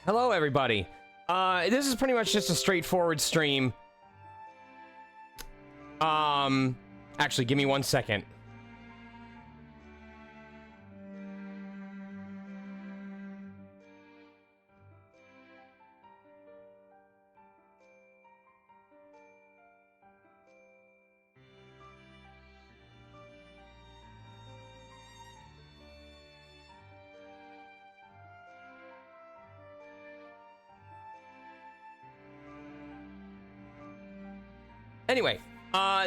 Hello, everybody. This is pretty much just a straightforward stream. Actually, give me 1 second. Anyway,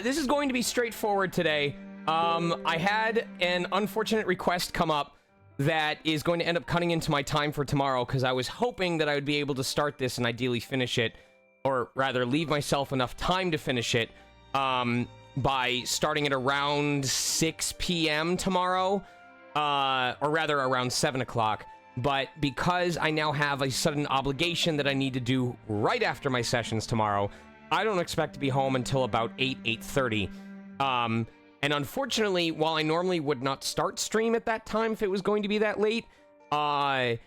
this is going to be straightforward today. I had an unfortunate request come up that is going to end up cutting into my time for tomorrow, because I was hoping that I would be able to start this and ideally finish it, or rather leave myself enough time to finish it, by starting at around 6 p.m. tomorrow, or rather around 7 o'clock. But because I now have a sudden obligation that I need to do right after my sessions tomorrow, I don't expect to be home until about 8:30. And unfortunately, while I normally would not start stream at that time if it was going to be that late, I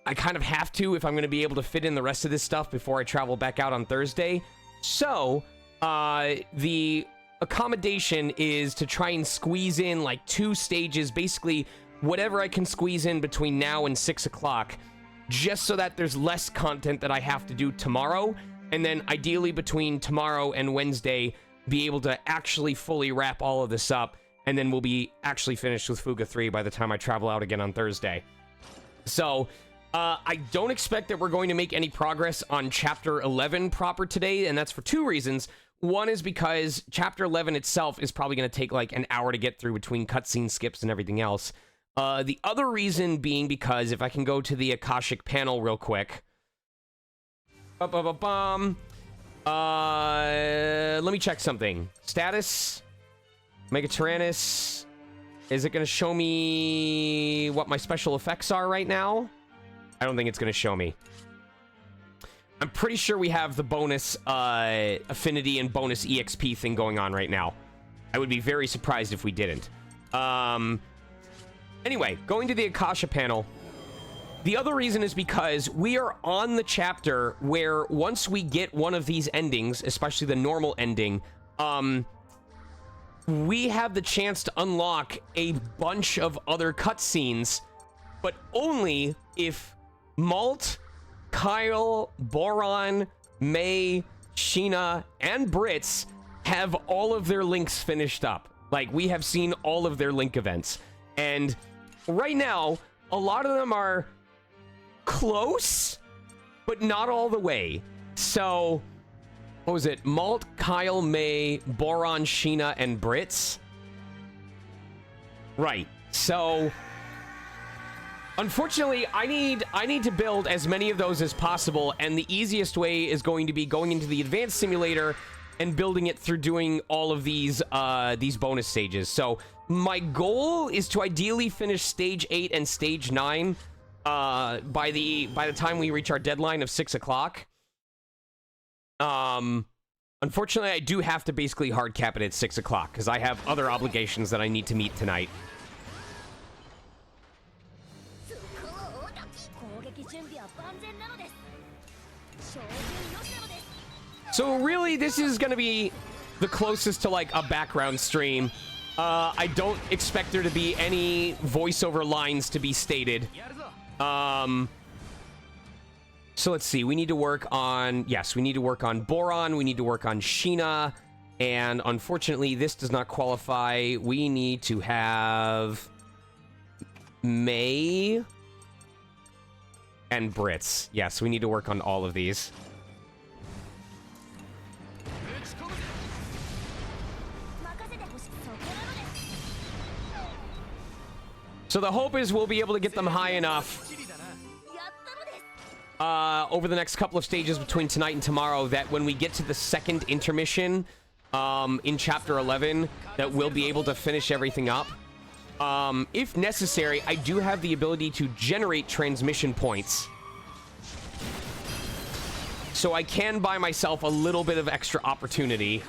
kind of have to if I'm going to be able to fit in the rest of this stuff before I travel back out on Thursday. So, the accommodation is to try and squeeze in like 2 stages, basically whatever I can squeeze in between now and 6 o'clock, just so that there's less content that I have to do tomorrow. And then ideally between tomorrow and Wednesday, be able to actually fully wrap all of this up. And then we'll be actually finished with FUGA 3 by the time I travel out again on Thursday. So, I don't expect that we're going to make any progress on Chapter 11 proper today. And that's for 2 reasons. One is because Chapter 11 itself is probably going to take like an hour to get through between cutscene skips and everything else. The other reason being because if I can go to the Akashic panel real quick. Let me check something. Status. Mega Tyrannus. Is it going to show me what my special effects are right now? I don't think it's going to show me. I'm pretty sure we have the bonus affinity and bonus EXP thing going on right now. I would be very surprised if we didn't. Anyway, going to the Akasha panel. The other reason is because we are on the chapter where once we get one of these endings, especially the normal ending, we have the chance to unlock a bunch of other cutscenes, but only if Malt, Kyle, Boron, May, Sheena, and Brits have all of their links finished up. Like, we have seen all of their link events. And right now, a lot of them are close, but not all the way. So, what was it? Malt, Kyle, May, Boron, Sheena, and Brits? Right. So, unfortunately, I need to build as many of those as possible, and the easiest way is going to be going into the advanced simulator and building it through doing all of these bonus stages. So, my goal is to ideally finish Stage 8 and Stage 9 by the time we reach our deadline of 6 o'clock. Unfortunately, I do have to basically hard cap it at 6 o'clock because I have other obligations that I need to meet tonight. So really, this is going to be the closest to like a background stream. I don't expect there to be any voiceover lines to be stated. So let's see. We need to work on... Yes, we need to work on Boron. We need to work on Sheena. And unfortunately, this does not qualify. We need to have May and Brits. Yes, we need to work on all of these. So the hope is we'll be able to get them high enough over the next couple of stages between tonight and tomorrow that when we get to the second intermission in Chapter 11, that we'll be able to finish everything up. If necessary, I do have the ability to generate transmission points. So I can buy myself a little bit of extra opportunity.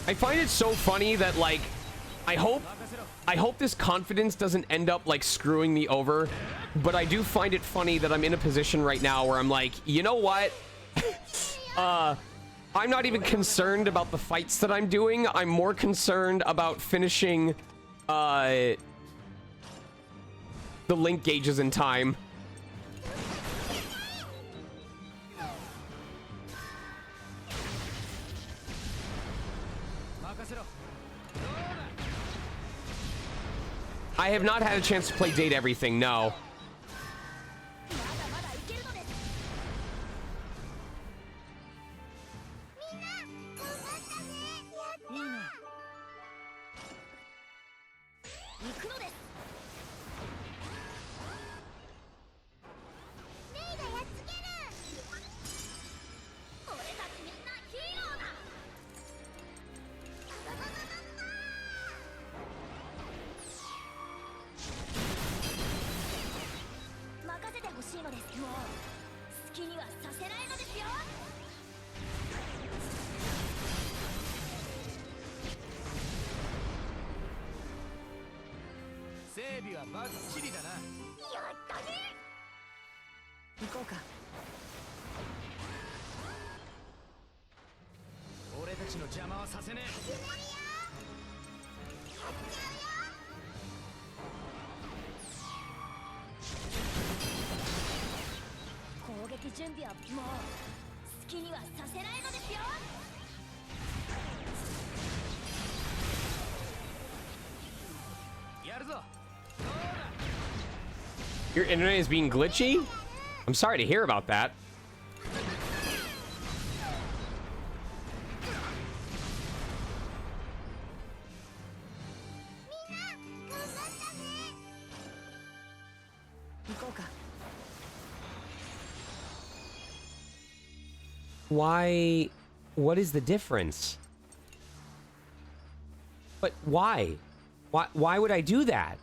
I find it so funny that, like, I hope this confidence doesn't end up like screwing me over, but I do find it funny that I'm in a position right now where I'm like, you know what? I'm not even concerned about the fights that I'm doing. I'm more concerned about finishing the link gauges in time. I have not had a chance to play Date Everything, no. Your internet is being glitchy? I'm sorry to hear about that. Why? What is the difference? But why? Why would I do that?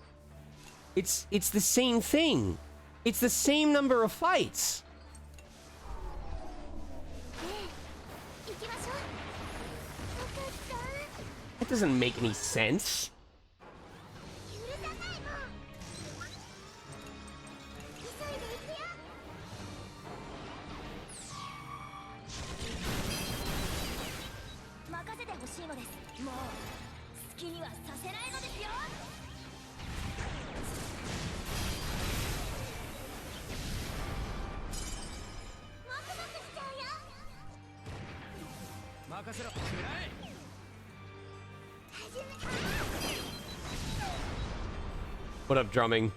It's the same thing. It's the same number of fights. That doesn't make any sense. What up, drumming?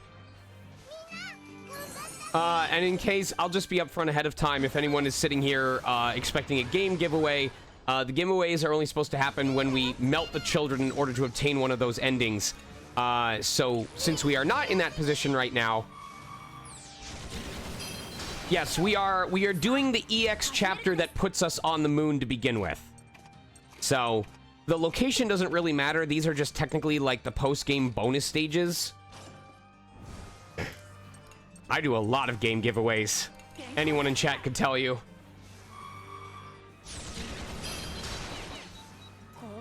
And in case, I'll just be upfront ahead of time if anyone is sitting here expecting a game giveaway. The giveaways are only supposed to happen when we melt the children in order to obtain one of those endings. So since we are not in that position right now, yes, we are doing the EX chapter that puts us on the moon to begin with. So the location doesn't really matter. These are just technically like the post-game bonus stages. I do a lot of game giveaways. Anyone in chat could tell you.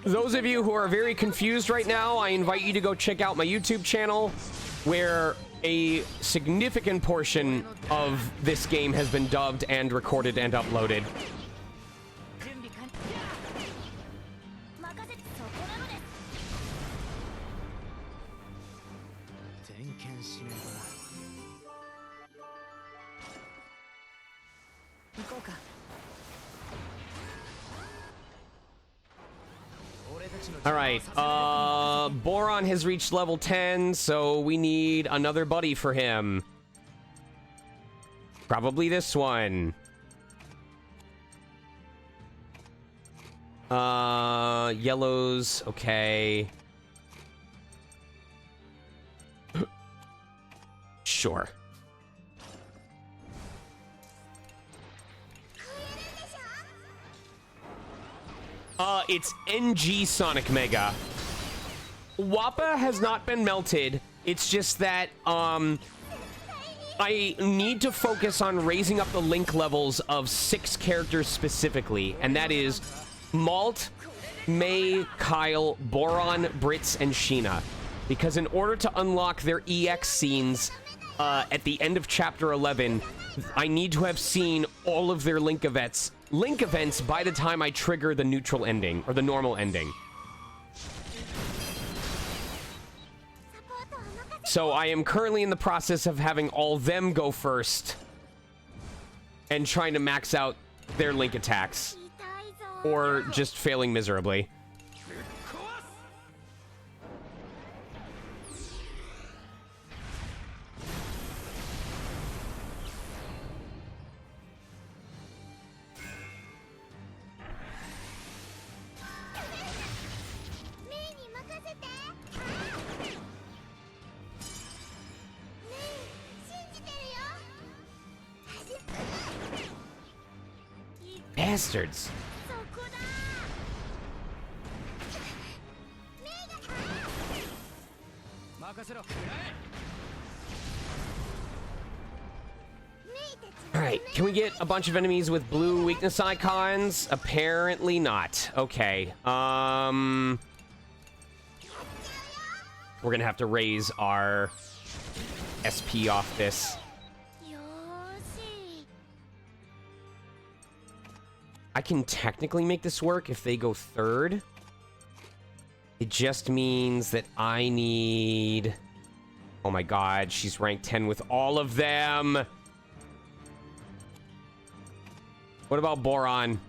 Those of you who are very confused right now, I invite you to go check out my YouTube channel, where a significant portion of this game has been dubbed and recorded and uploaded. All right, Boron has reached level 10, so we need another buddy for him. Probably this one. Yellows, okay. Sure. It's NG Sonic Mega. Wappa has not been melted. It's just that, I need to focus on raising up the link levels of 6 characters specifically, and that is Malt, May, Kyle, Boron, Brits, and Sheena. Because in order to unlock their EX scenes at the end of Chapter 11, I need to have seen all of their Link events by the time I trigger the neutral ending, or the normal ending. So I am currently in the process of having all them go first and trying to max out their Link attacks. Or just failing miserably. Bastards. Alright, can we get a bunch of enemies with blue weakness icons? Apparently not. Okay. We're gonna have to raise our SP off this. I can technically make this work if they go third. It just means that I need... Oh my god, she's ranked 10 with all of them. What about Boron?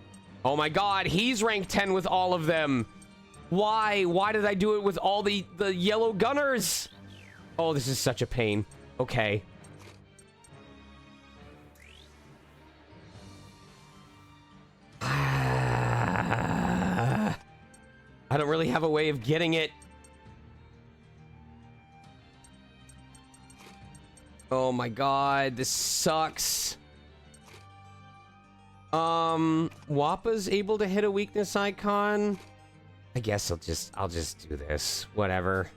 Oh my god, he's ranked 10 with all of them. Why? Why did I do it with all the yellow gunners? Oh, this is such a pain. Okay. I don't really have a way of getting it. Oh my god, this sucks. Wappa's able to hit a weakness icon. I guess I'll just do this. Whatever.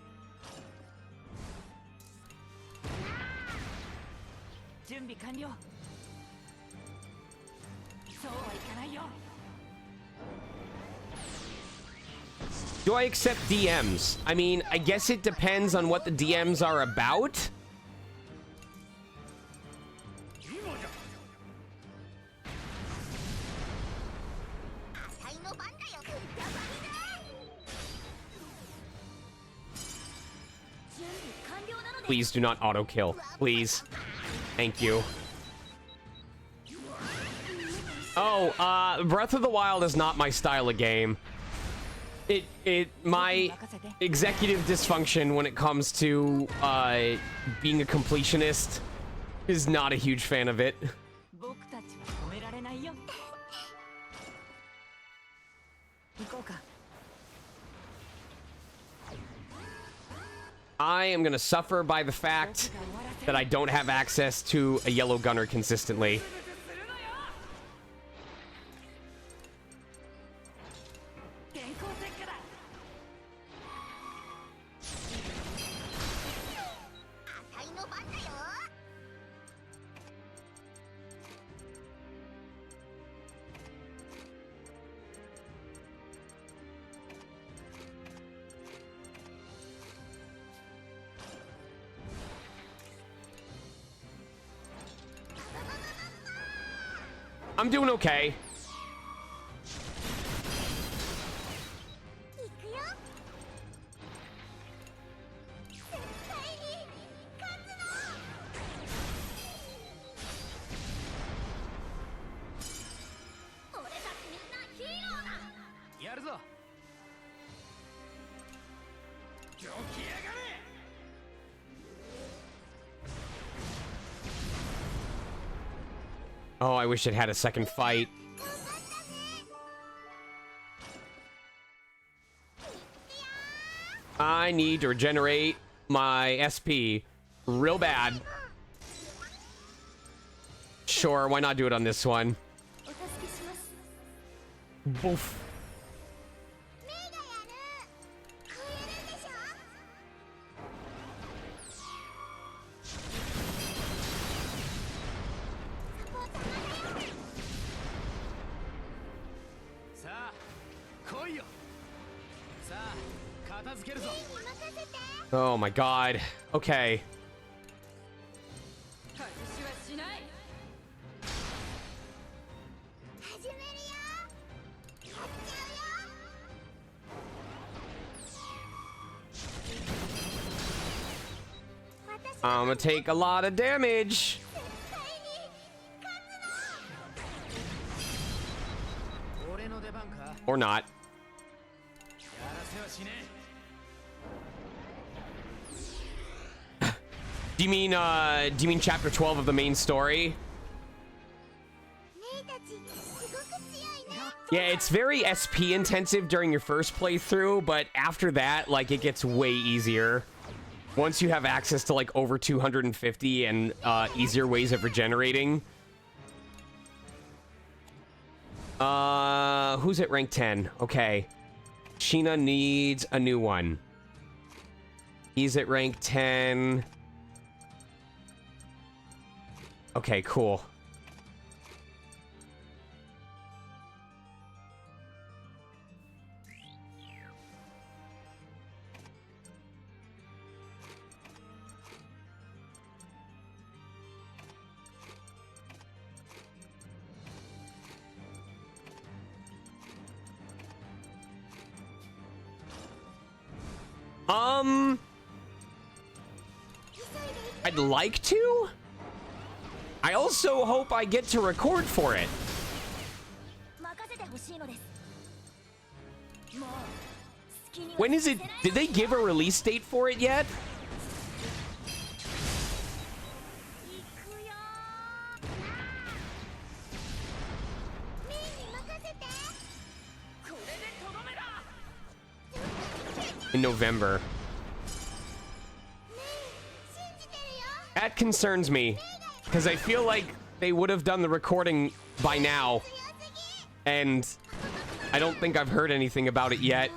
Do I accept DMs? I mean, I guess it depends on what the DMs are about. Please do not auto kill. Please. Thank you. Oh, Breath of the Wild is not my style of game. My executive dysfunction when it comes to being a completionist is not a huge fan of it. I am gonna suffer by the fact that I don't have access to a yellow gunner consistently. I'm doing okay. Oh, I wish it had a second fight. I need to regenerate my SP real bad. Sure, why not do it on this one? Boof. Oh my god. Okay. I'm gonna take a lot of damage. Or not. Do you mean chapter 12 of the main story? Yeah, it's very SP intensive during your first playthrough, but after that, like, it gets way easier. Once you have access to, like, over 250 and easier ways of regenerating. Who's at rank 10? Okay. Sheena needs a new one. He's at rank 10. Okay, cool. I'd like to. I also hope I get to record for it. When is it? Did they give a release date for it yet? In November. That concerns me, because I feel like they would have done the recording by now, and I don't think I've heard anything about it yet.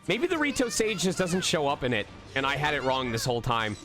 Maybe the Rito Sage just doesn't show up in it, and I had it wrong this whole time.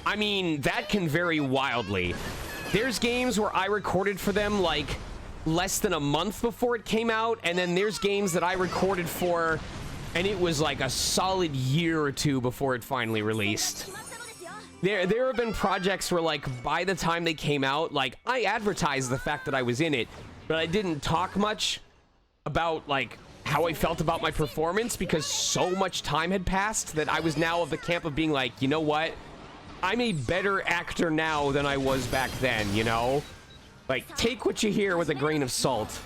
I mean, that can vary wildly. There's games where I recorded for them like less than a month before it came out, and then there's games that I recorded for and it was like a solid year or two before it finally released. There have been projects where, like, by the time they came out, like, I advertised the fact that I was in it, but I didn't talk much about, like, how I felt about my performance because so much time had passed that I was now of the camp of being like, you know what? I'm a better actor now than I was back then, you know? Like, take what you hear with a grain of salt.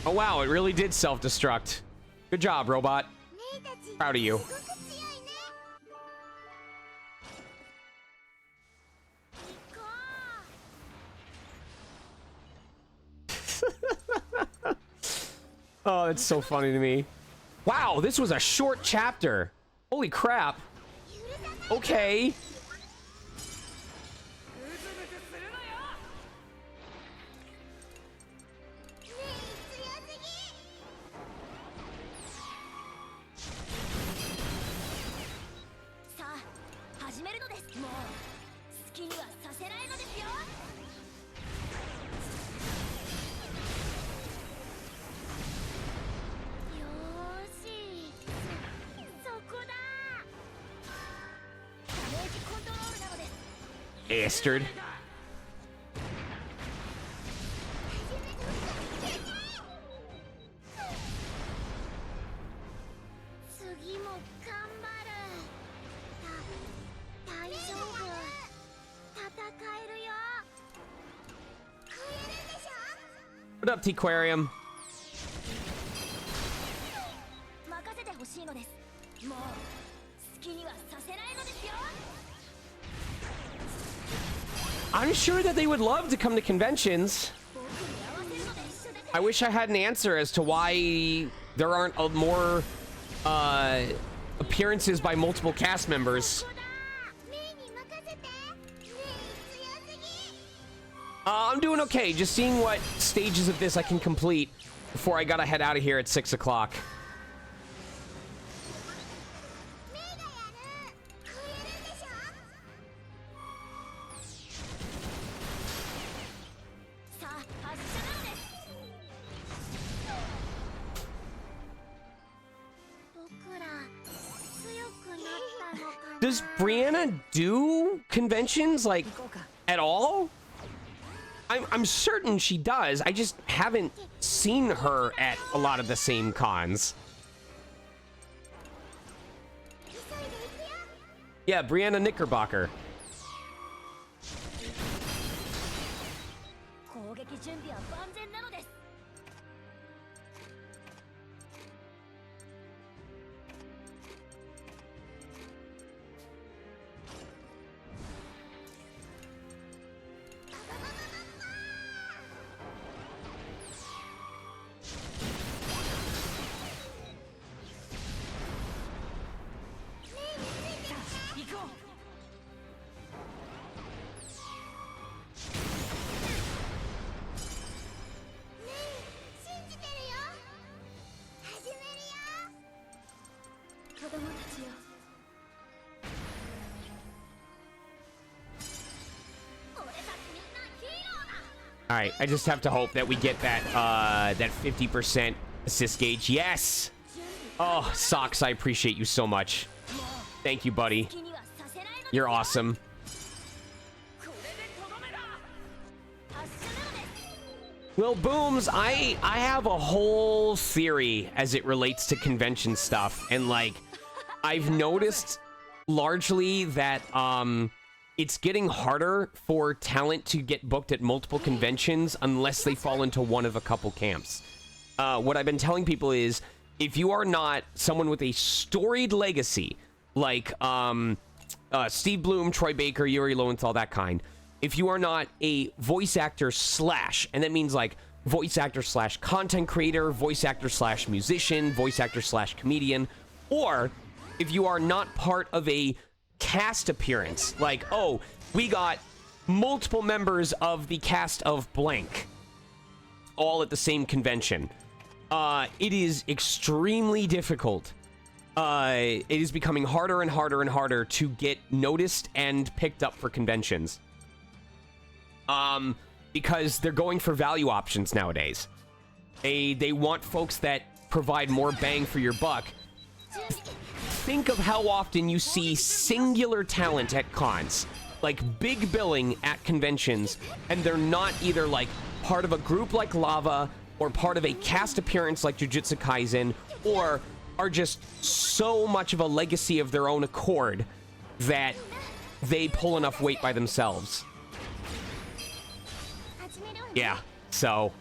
Oh wow, it really did self-destruct. Good job, robot. Proud of you. Oh, that's so funny to me. Wow, this was a short chapter. Holy crap. Okay. Bastard. What up, T-Aquarium? I'm sure that they would love to come to conventions. I wish I had an answer as to why there aren't more appearances by multiple cast members. I'm doing okay. Just seeing what stages of this I can complete before I gotta head out of here at 6 o'clock. Does Brianna do conventions, like, at all? I'm certain she does. I just haven't seen her at a lot of the same cons. Yeah, Brianna Knickerbocker. All right, I just have to hope that we get that that 50% assist gauge. Yes. Oh, Socks, I appreciate you so much. Thank you, buddy. You're awesome. Well, Booms, I have a whole theory as it relates to convention stuff, and like I've noticed largely that it's getting harder for talent to get booked at multiple conventions unless they fall into one of a couple camps. What I've been telling people is, if you are not someone with a storied legacy, like Steve Bloom, Troy Baker, Yuri Lowenthal, that kind, if you are not a voice actor slash, and that means like voice actor slash content creator, voice actor slash musician, voice actor slash comedian, or if you are not part of a cast appearance, like, oh, we got multiple members of the cast of blank all at the same convention, it is extremely difficult. It is becoming harder and harder and harder to get noticed and picked up for conventions. Because they're going for value options nowadays. They want folks that provide more bang for your buck. Think of how often you see singular talent at cons, like big billing at conventions, and they're not either like part of a group like Lava or part of a cast appearance like Jujutsu Kaisen, or are just so much of a legacy of their own accord that they pull enough weight by themselves. Yeah, so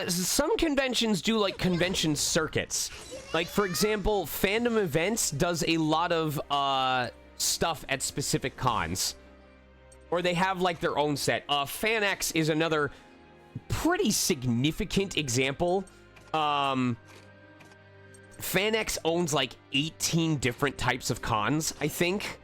Some conventions do like convention circuits. Like, for example, Fandom Events does a lot of stuff at specific cons. Or they have like their own set. FanX is another pretty significant example. FanX owns like 18 different types of cons, I think.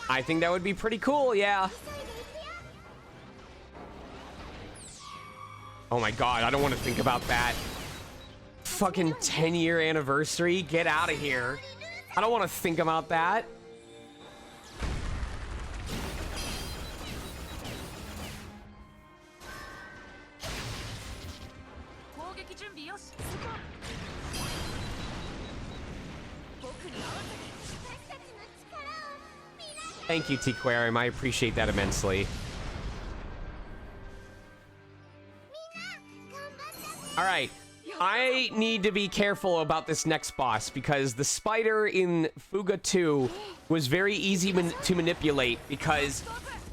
I think that would be pretty cool, yeah. Oh my god, I don't want to think about that. Fucking 10-year anniversary? Get out of here. I don't want to think about that. Thank you, T-Quarium. I appreciate that immensely. Alright. I need to be careful about this next boss because the spider in FUGA 2 was very easy to manipulate because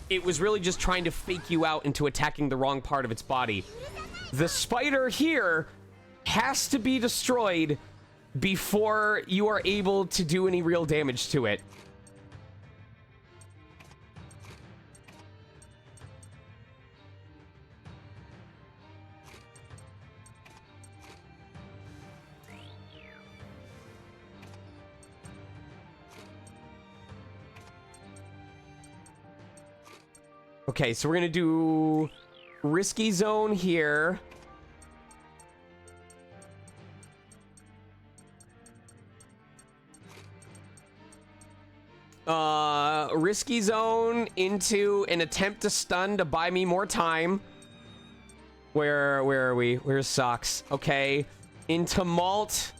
it was really just trying to fake you out into attacking the wrong part of its body. The spider here has to be destroyed before you are able to do any real damage to it. Okay, so we're gonna do risky zone here. Risky zone into an attempt to stun to buy me more time. Where are we? Where's Socks? Okay. Into Malt.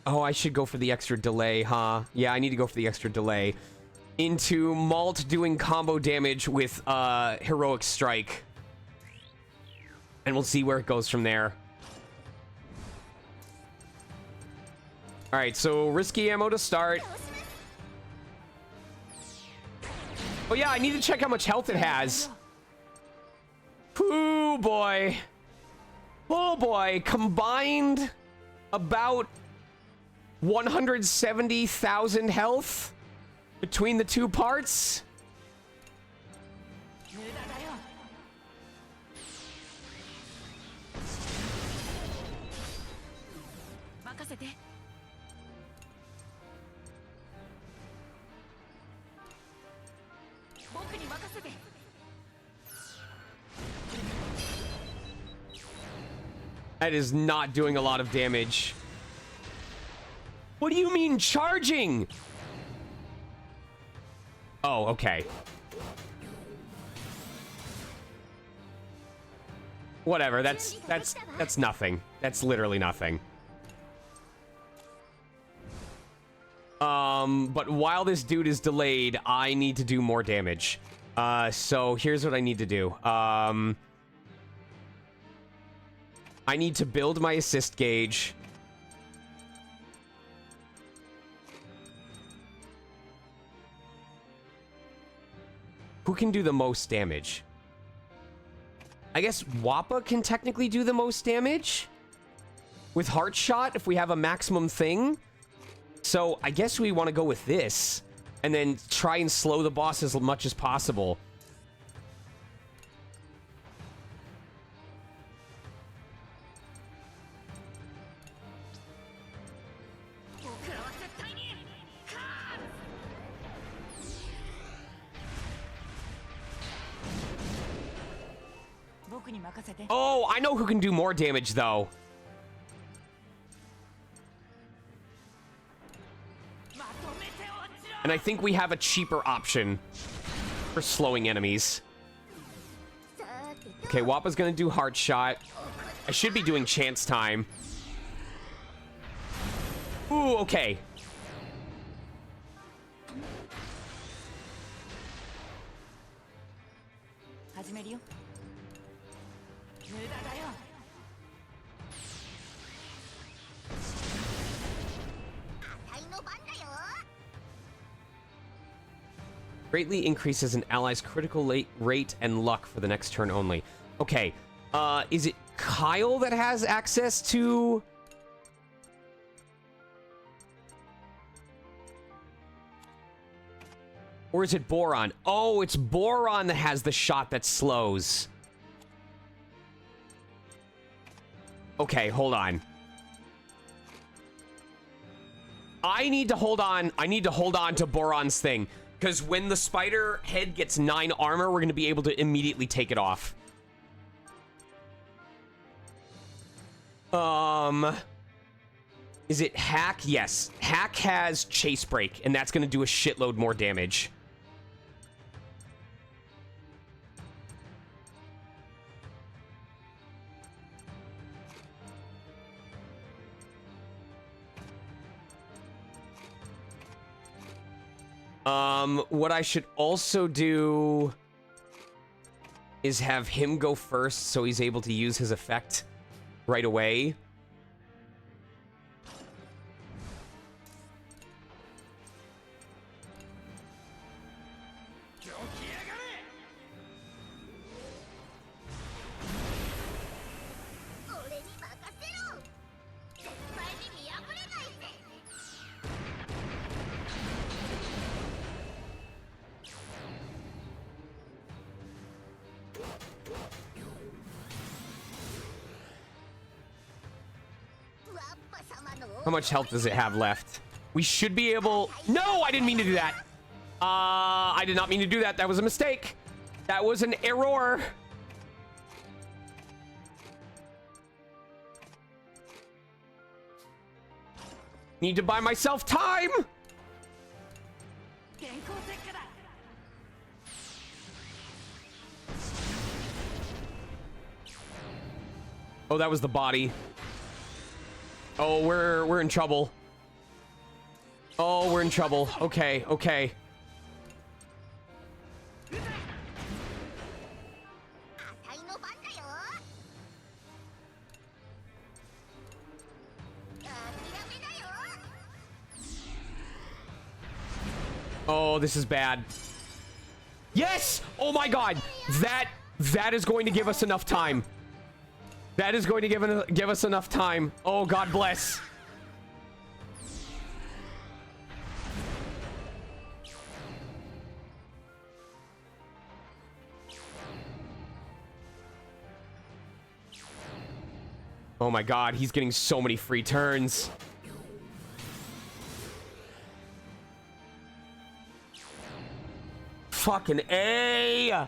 Oh, I should go for the extra delay, huh? Yeah, I need to go for the extra delay. Into Malt doing combo damage with Heroic Strike. And we'll see where it goes from there. Alright, so risky ammo to start. Oh yeah, I need to check how much health it has. Oh boy. Oh boy, combined about 170,000 health between the two parts. That is not doing a lot of damage. What do you mean charging? Oh, okay. Whatever, that's nothing. That's literally nothing. But while this dude is delayed, I need to do more damage. So here's what I need to do. I need to build my assist gauge. Who can do the most damage? I guess Wappa can technically do the most damage with Heart Shot if we have a maximum thing. So I guess we want to go with this and then try and slow the boss as much as possible. Oh, I know who can do more damage, though. And I think we have a cheaper option for slowing enemies. Okay, Wappa's gonna do Heart Shot. I should be doing Chance Time. Ooh, okay. Greatly increases an ally's critical rate and luck for the next turn only. Okay, is it Kyle that has access to... Or is it Boron? Oh, it's Boron that has the shot that slows. Okay, hold on. I need to hold on. I need to hold on to Boron's thing. Because when the spider head gets 9 armor, we're going to be able to immediately take it off. Is it Hack? Yes. Hack has Chase Break, and that's going to do a shitload more damage. What I should also do is have him go first so he's able to use his effect right away. How much health does it have left? We should be able... No, I didn't mean to do that. I did not mean to do that. That was a mistake. That was an error. Need to buy myself time. Oh, that was the body. Oh, we're in trouble. Oh, we're in trouble. Okay, okay. Oh, this is bad. Yes! Oh my god! That is going to give us enough time. That is going to give us enough time. Oh, God bless. Oh my God, he's getting so many free turns. Fucking A!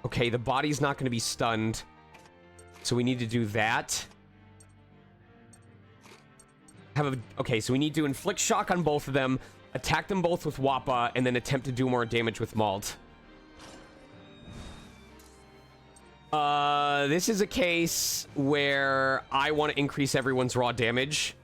Okay, the body's not going to be stunned. So we need to do that. Okay, so we need to inflict shock on both of them, attack them both with Wappa, and then attempt to do more damage with Malt. This is a case where I want to increase everyone's raw damage.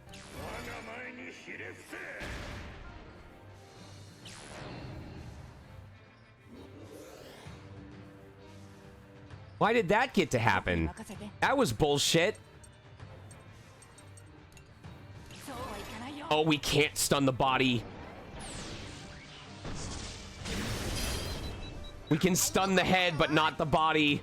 Why did that get to happen? That was bullshit. Oh, we can't stun the body. We can stun the head, but not the body.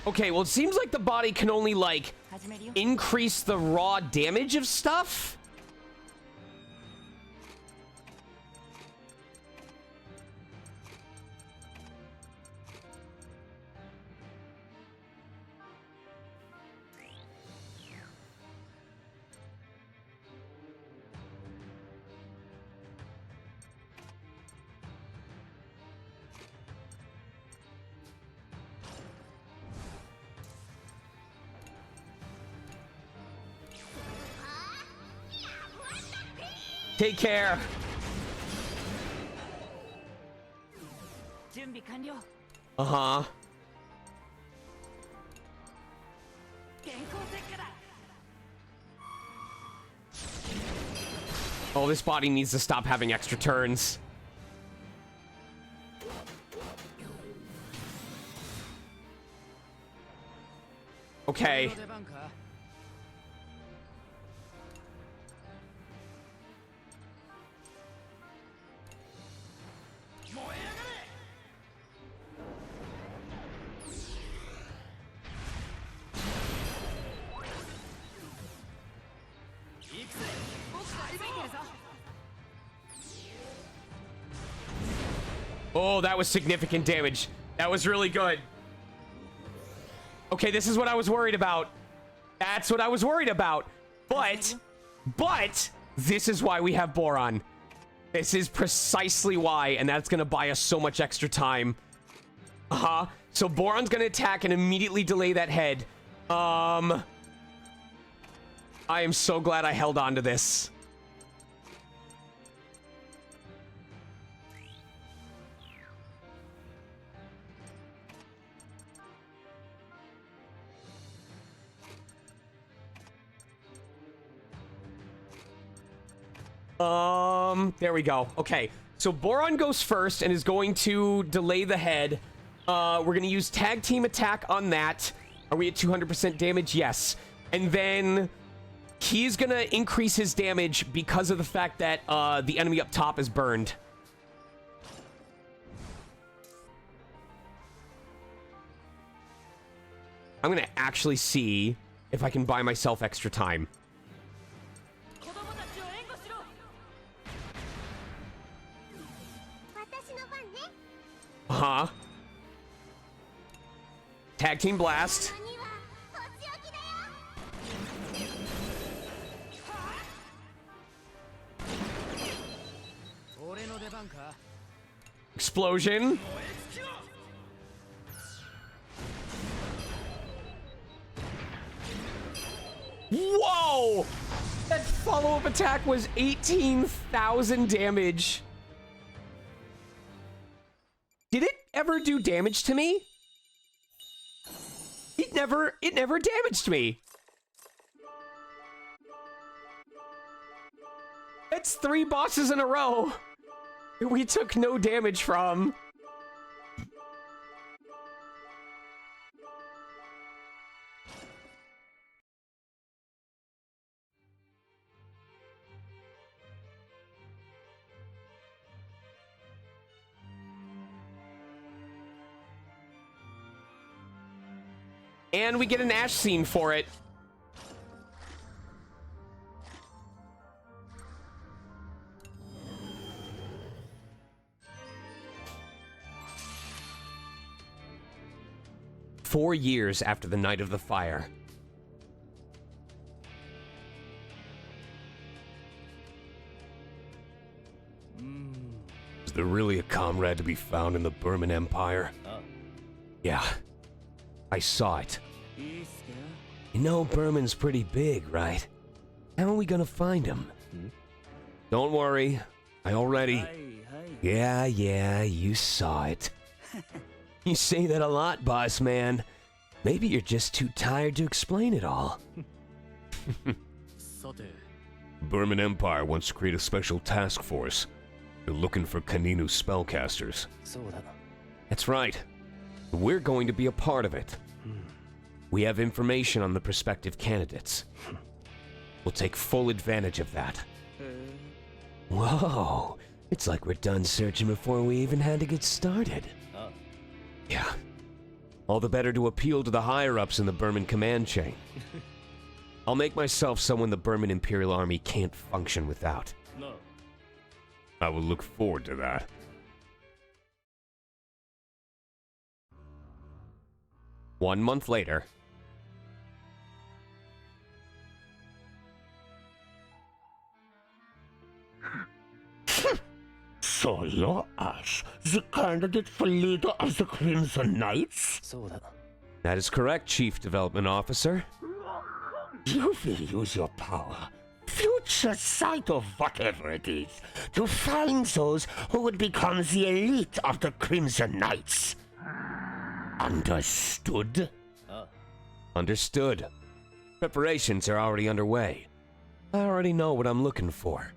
Okay, well, it seems like the body can only, like, increase the raw damage of stuff. Take care. Uh-huh. Oh, this body needs to stop having extra turns. Okay. Oh, that was significant damage. That was really good. Okay, this is what I was worried about. That's what I was worried about. But this is why we have Boron. This is precisely why, and that's gonna buy us so much extra time. Uh-huh. So Boron's gonna attack and immediately delay that head. I am so glad I held on to this. There we go. Okay, so Boron goes first and is going to delay the head. We're gonna use tag team attack on that. Are we at 200% damage? Yes. And then he's gonna increase his damage because of the fact that the enemy up top is burned. I'm gonna actually see if I can buy myself extra time. Uh-huh. Tag team blast. Explosion. Whoa! That follow-up attack was 18,000 damage. Did it ever do damage to me? It never damaged me. That's 3 bosses in a row that we took no damage from. And we get an Ash scene for it. Four years after the Night of the Fire. Is there really a comrade to be found in the Burman Empire? Yeah, I saw it. You know Burman's pretty big, right? How are we gonna find him? Don't worry, I already... Yeah, you saw it. You say that a lot, boss man. Maybe you're just too tired to explain it all. Burman Empire wants to create a special task force. They're looking for Kaninu spellcasters. That's right. We're going to be a part of it. We have information on the prospective candidates. We'll take full advantage of that. Whoa, it's like we're done searching before we even had to get started. Yeah. All the better to appeal to the higher-ups in the Burman command chain. I'll make myself someone the Burman Imperial Army can't function without. I will look forward to that. One month later. So you're Ash, the candidate for leader of the Crimson Knights? That is correct, Chief Development Officer. You will use your power, future sight of whatever it is, to find those who would become the elite of the Crimson Knights. Understood? Understood. Preparations are already underway. I already know what I'm looking for.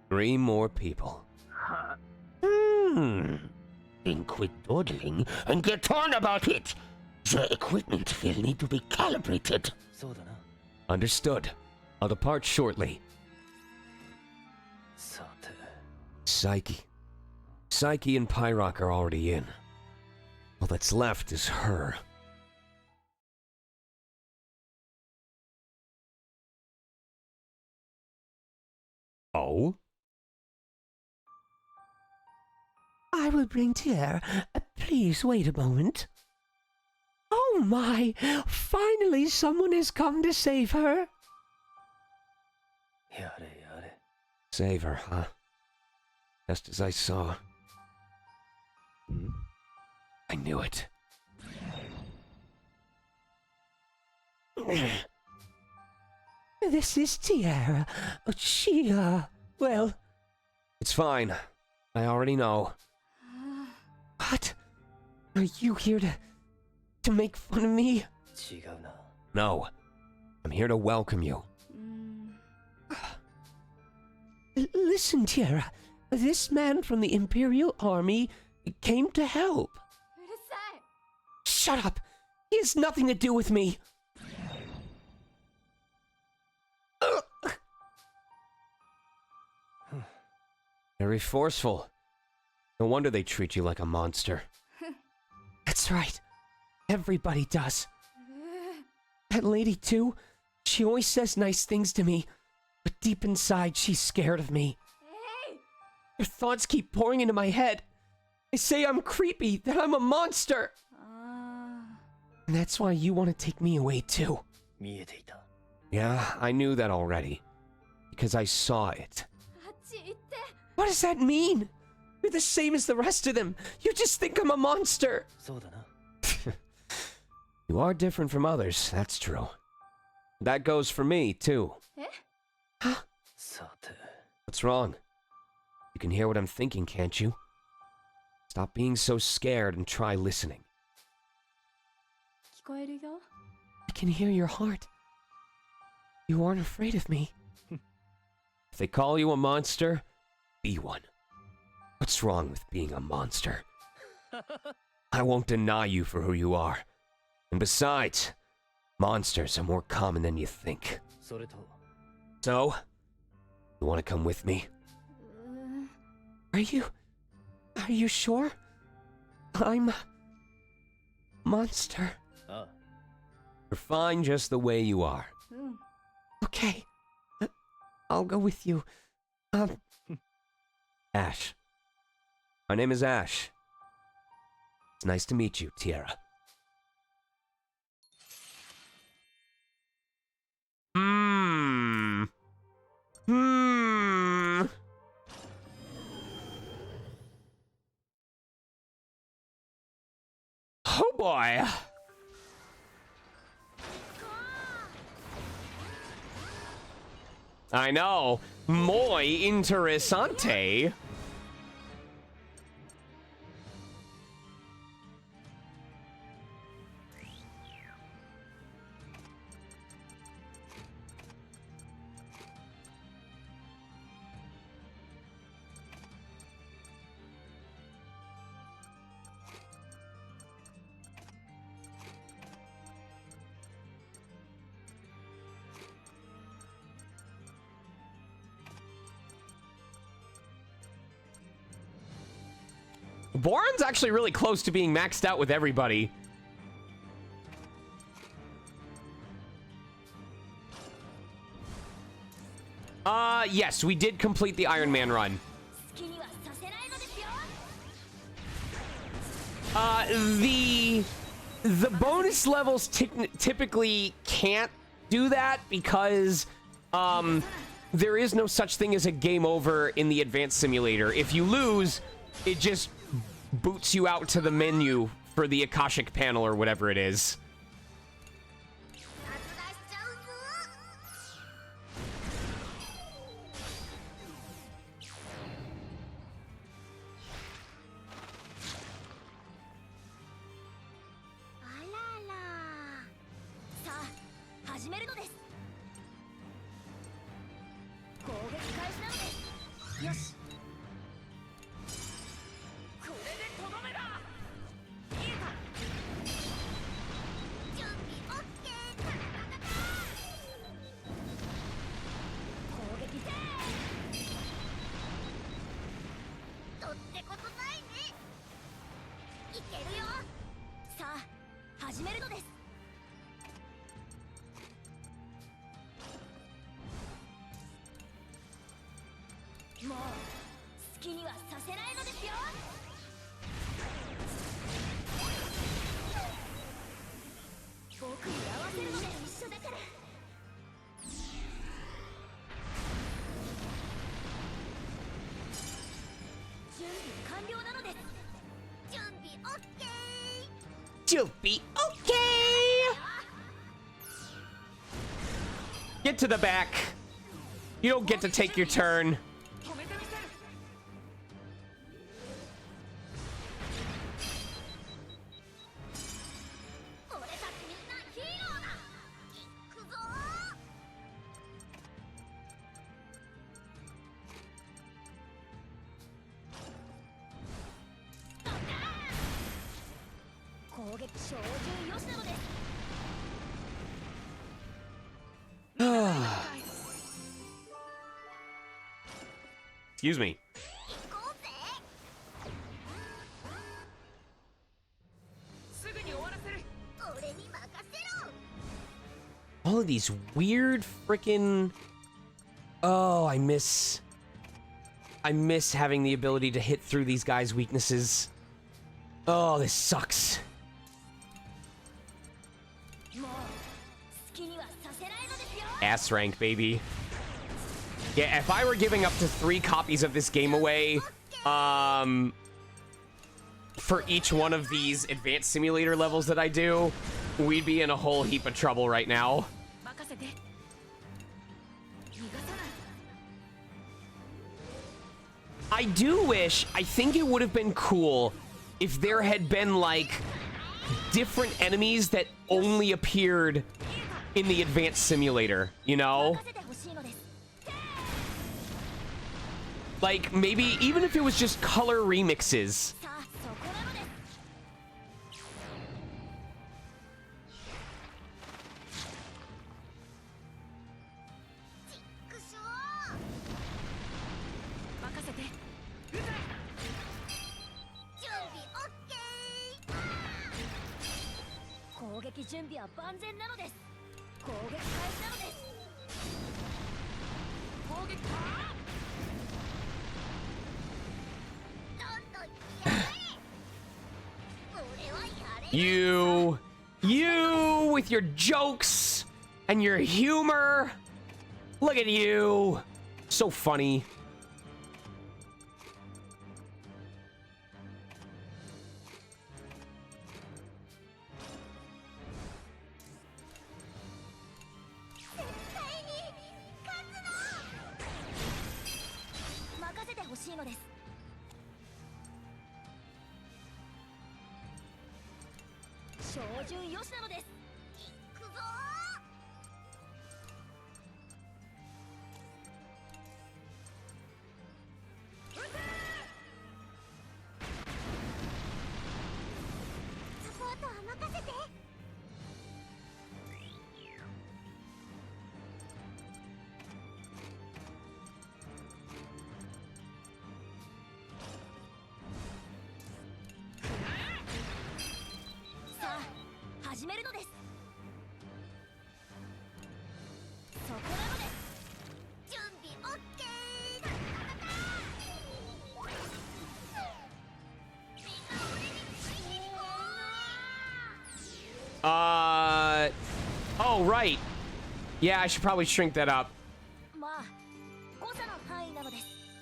3 more people. Then quit dawdling and get on about it! The equipment will need to be calibrated. Understood. I'll depart shortly. Psyche. Psyche and Pyrock are already in. All that's left is her. Oh? I will bring Tier. Please wait a moment. Oh my! Finally someone has come to save her! Save her, huh? Just as I saw. I knew it. This is Tiara. She, well... It's fine. I already know. What? Are you here to make fun of me? No. I'm here to welcome you. Listen, Tiara. This man from the Imperial Army came to help. Shut up! He has nothing to do with me! Very forceful. No wonder they treat you like a monster. That's right. Everybody does. That lady, too, she always says nice things to me, but deep inside, she's scared of me. Her thoughts keep pouring into my head. They say I'm creepy, that I'm a monster. And that's why you want to take me away, too. Yeah, I knew that already. Because I saw it. What does that mean? You're the same as the rest of them. You just think I'm a monster. You are different from others, that's true. That goes for me, too. Huh? What's wrong? You can hear what I'm thinking, can't you? Stop being so scared and try listening. I can hear your heart. You aren't afraid of me. If they call you a monster, be one. What's wrong with being a monster? I won't deny you for who you are. And besides, monsters are more common than you think. So, you want to come with me? Are you sure? I'm a monster. You're fine just the way you are. Okay. I'll go with you. Ash. My name is Ash. It's nice to meet you, Tiara. Oh boy. I know. Muy interesante. Boron's actually really close to being maxed out with everybody. Yes, we did complete the Iron Man run. The bonus levels typically can't do that because there is no such thing as a game over in the advanced simulator. If you lose, it just boots you out to the menu for the Akashic panel or whatever it is. You'll be okay. Get to the back. You don't get to take your turn. Excuse me. All of these weird frickin'... Oh, I miss having the ability to hit through these guys' weaknesses. Oh, this sucks. Ass rank, baby. Yeah, if I were giving up to 3 copies of this game away, for each one of these advanced simulator levels that I do, we'd be in a whole heap of trouble right now. I do wish, I think it would have been cool if there had been, like, different enemies that only appeared in the advanced simulator, you know? Like, maybe even if it was just color remixes. You with your jokes and your humor. Look at you. So funny. Oh, right. Yeah, I should probably shrink that up.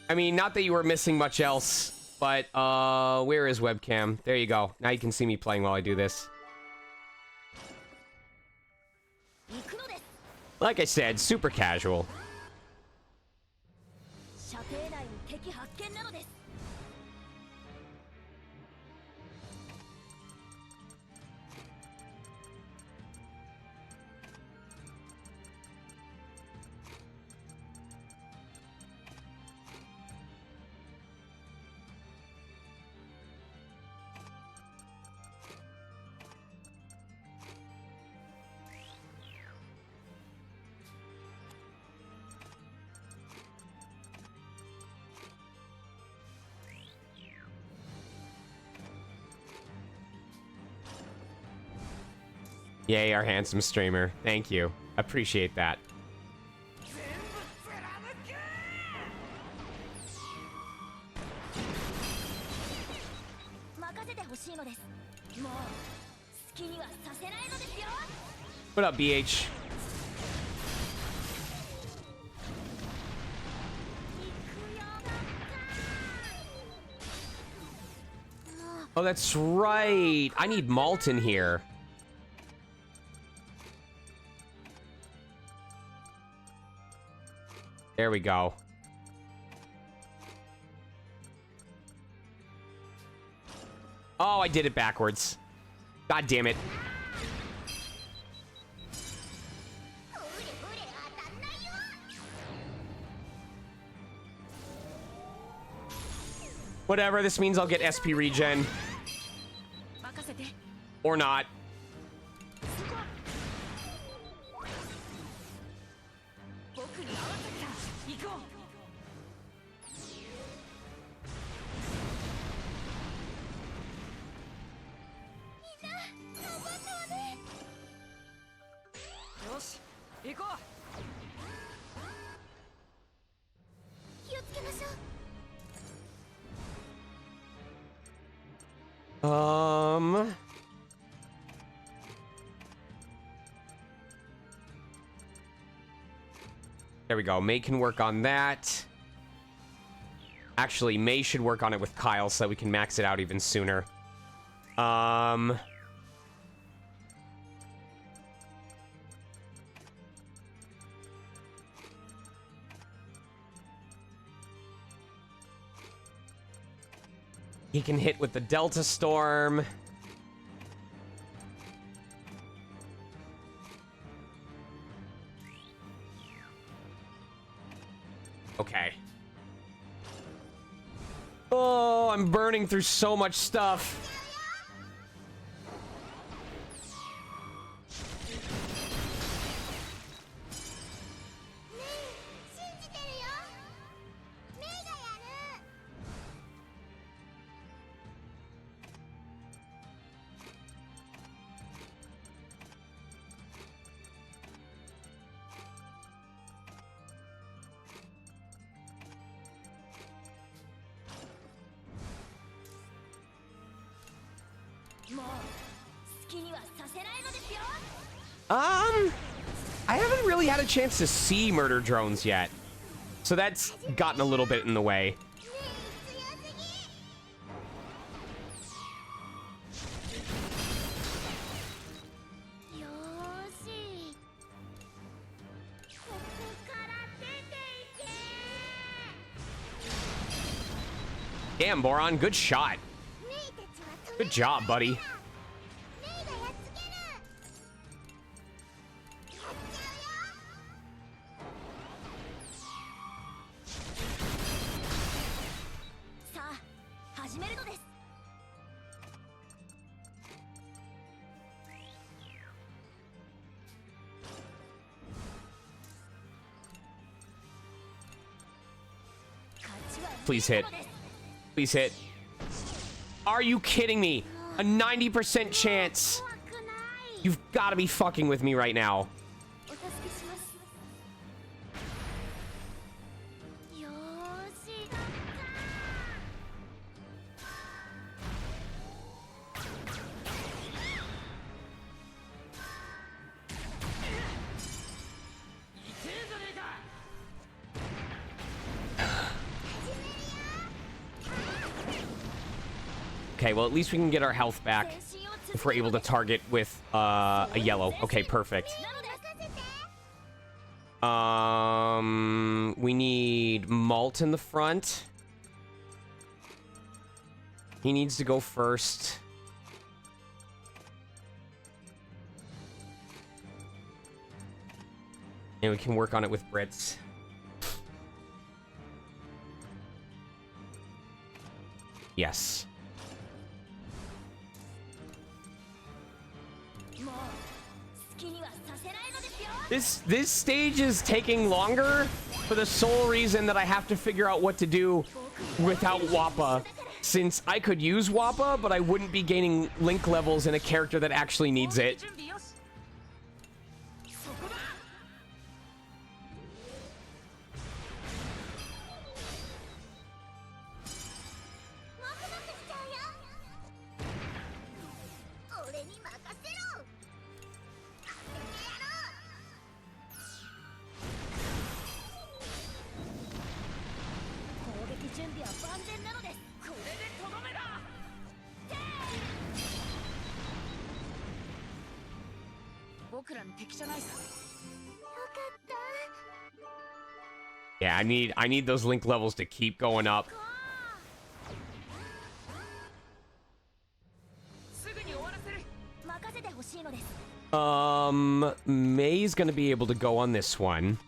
I mean, not that you were missing much else, but, where is webcam? There you go. Now you can see me playing while I do this. Like I said, super casual. Yay, our handsome streamer. Thank you. Appreciate that. What up, BH? Oh, that's right. I need malt in here. There we go. Oh, I did it backwards. God damn it. Whatever, this means I'll get SP regen. Or not. There we go. May can work on that. Actually, May should work on it with Kyle so that we can max it out even sooner. He can hit with the Delta Storm. Okay. Oh, I'm burning through so much stuff. I haven't really had a chance to see murder drones yet, so that's gotten a little bit in the way. Damn, Boron, good shot. Good job, buddy. Please hit. Please hit. Are you kidding me? A 90% chance. You've got to be fucking with me right now. Okay, well, at least we can get our health back if we're able to target with a yellow. Okay, perfect. We need Malt in the front. He needs to go first. And we can work on it with Brits. Yes. This stage is taking longer for the sole reason that I have to figure out what to do without Wappa. Since I could use Wappa, but I wouldn't be gaining link levels in a character that actually needs it. Yeah, I need those link levels to keep going up. May's gonna be able to go on this one.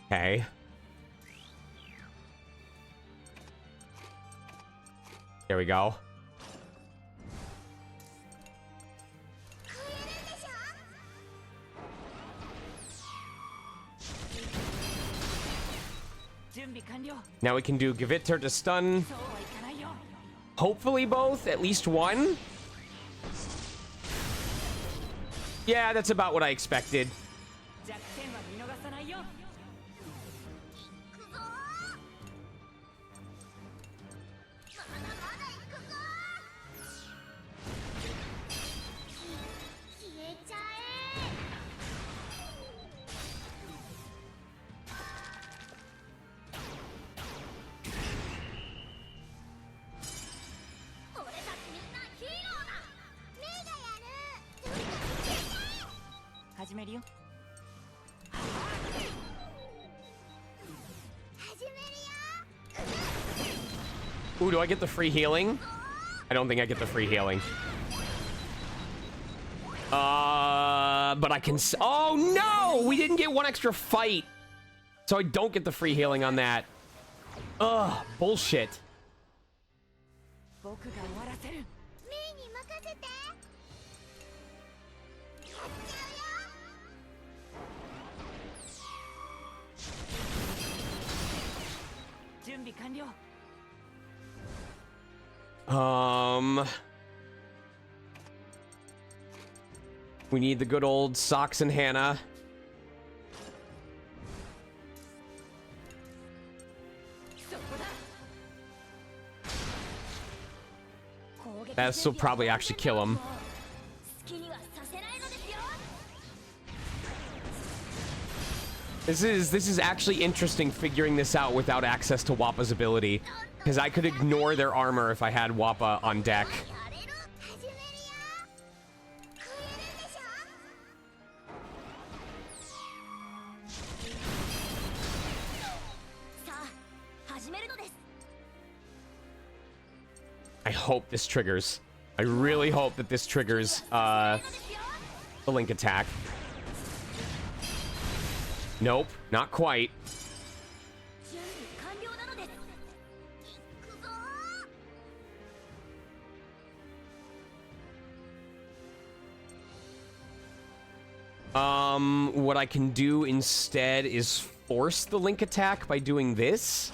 Okay. There we go. Now we can do Gaviter to stun. Hopefully both, at least one. Yeah, that's about what I expected. Ooh, do I get the free healing? I don't think I get the free healing. But I can... Oh, no! We didn't get one extra fight. So I don't get the free healing on that. Ugh, bullshit. We need the good old Socks and Hannah. This will probably actually kill him. This is actually interesting figuring this out without access to Wappa's ability. Because I could ignore their armor if I had Wappa on deck. I hope this triggers. I really hope that this triggers the link attack. Nope, not quite. What I can do instead is force the link attack by doing this.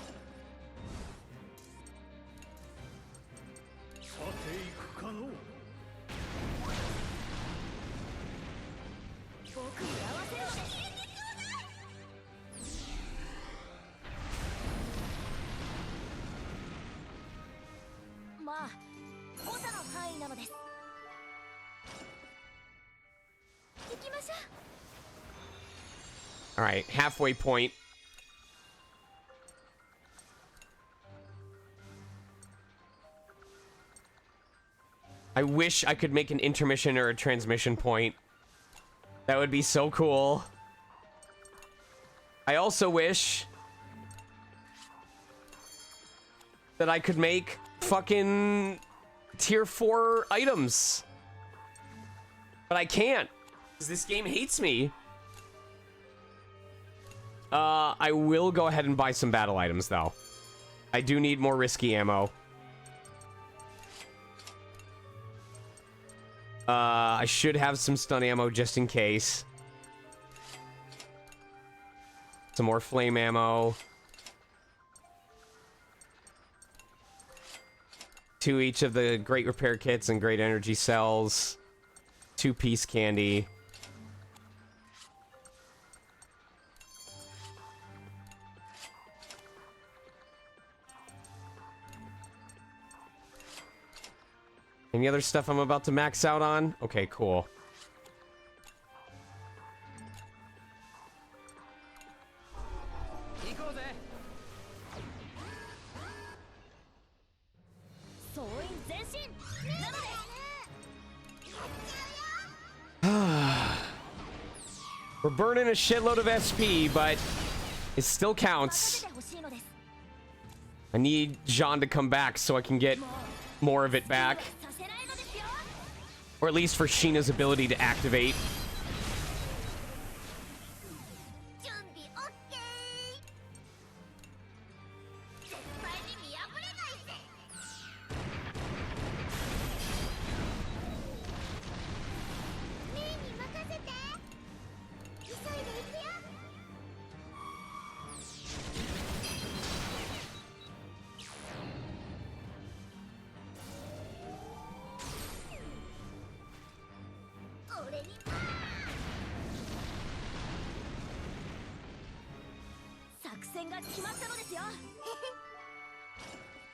All right, halfway point. I wish I could make an intermission or a transmission point. That would be so cool. I also wish that I could make fucking tier 4 items. But I can't, because this game hates me. I will go ahead and buy some battle items, though. I do need more risky ammo. I should have some stun ammo just in case. Some more flame ammo. 2 each of the great repair kits and great energy cells. 2 piece candy. Any other stuff I'm about to max out on? Okay, cool. We're burning a shitload of SP, but it still counts. I need Jean to come back so I can get more of it back. Or at least for Sheena's ability to activate.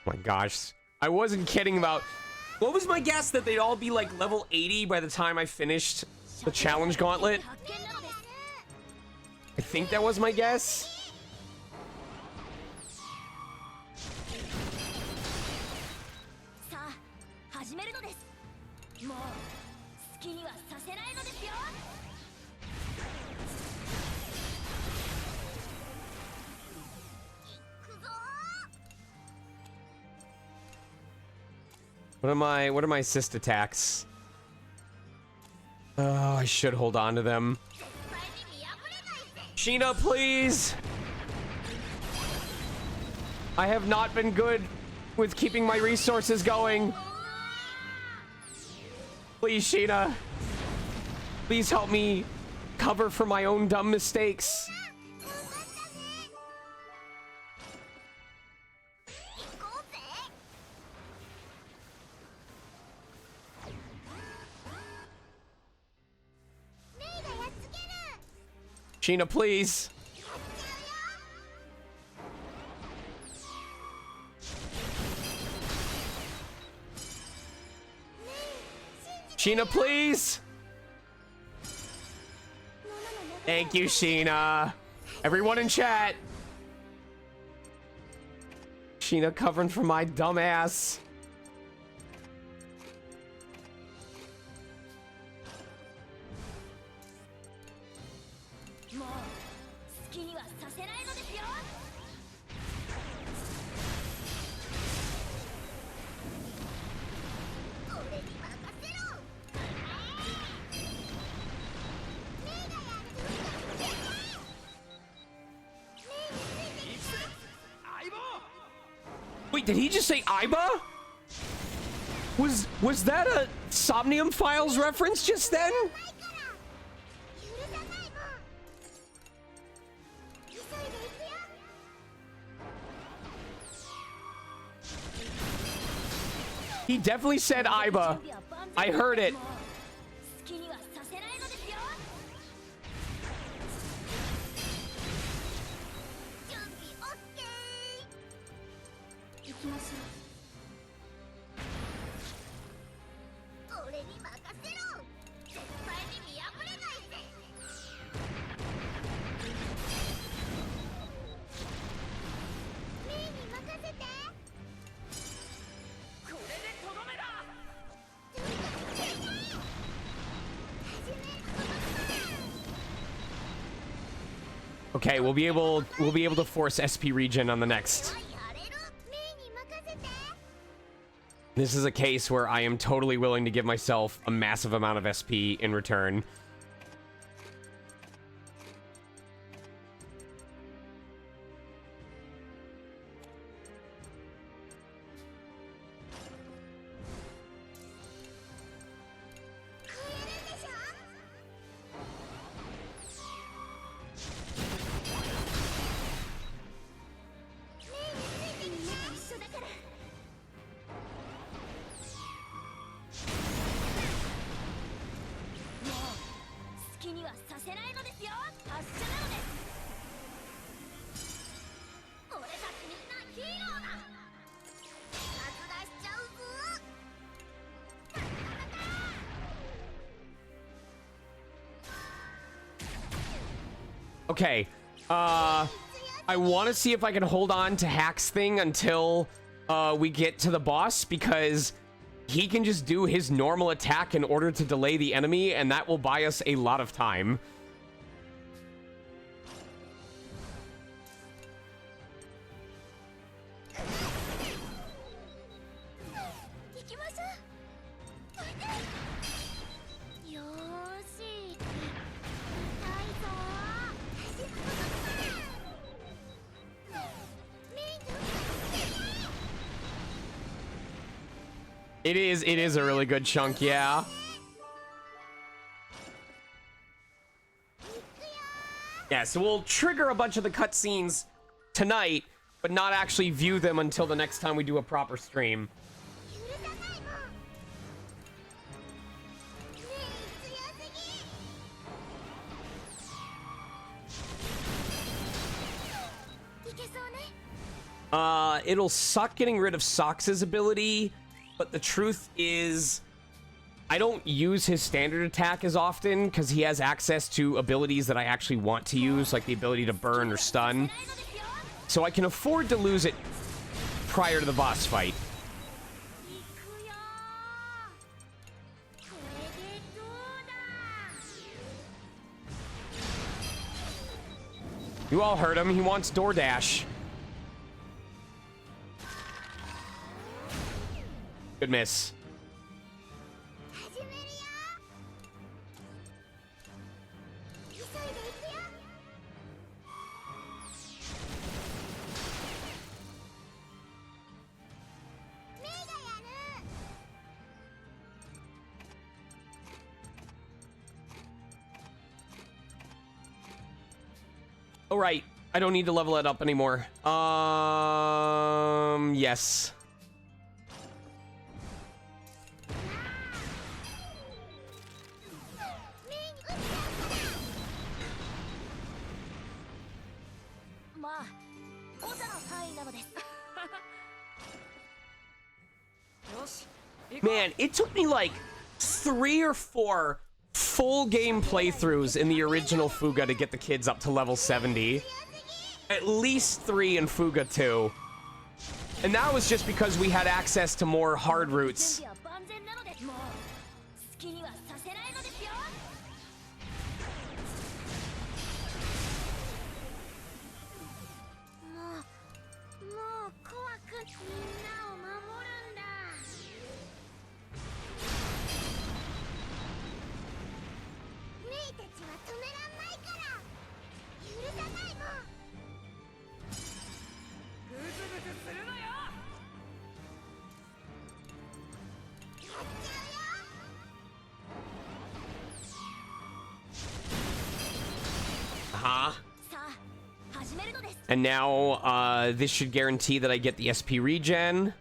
Oh my gosh. I wasn't kidding about... What was my guess? That they'd all be like level 80 by the time I finished the challenge gauntlet? I think that was my guess. What are my assist attacks? Oh, I should hold on to them. Sheena, please! I have not been good with keeping my resources going. Please, Sheena. Please help me cover for my own dumb mistakes. Sheena, please. Sheena, please. Thank you, Sheena. Everyone in chat. Sheena covering for my dumb ass. did he just say Iba? Was that a Somnium Files reference just then? He definitely said Iba. I heard it. Okay, we'll be able to force SP regen on the next. This is a case where I am totally willing to give myself a massive amount of SP in return. Okay, I want to see if I can hold on to Hack's thing until we get to the boss, because he can just do his normal attack in order to delay the enemy, and that will buy us a lot of time. It is a really good chunk, yeah. Yeah, so we'll trigger a bunch of the cutscenes tonight, but not actually view them until the next time we do a proper stream. It'll suck getting rid of Sox's ability, but the truth is, I don't use his standard attack as often because he has access to abilities that I actually want to use, like the ability to burn or stun. So I can afford to lose it prior to the boss fight. You all heard him. He wants DoorDash. Good miss. All right, I don't need to level it up anymore. Yes. Man, it took me like 3 or 4 full game playthroughs in the original FUGA to get the kids up to level 70. At least 3 in FUGA 2. And that was just because we had access to more hard routes. Uh-huh. And now, this should guarantee that I get the SP regen.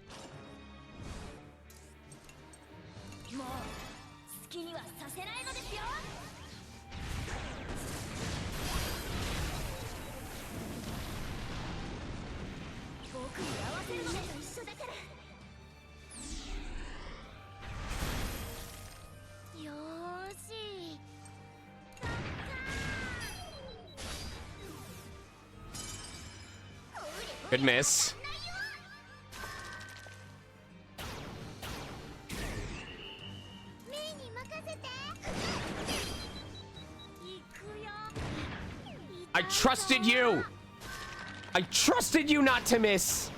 Good miss. I trusted you! I trusted you not to miss!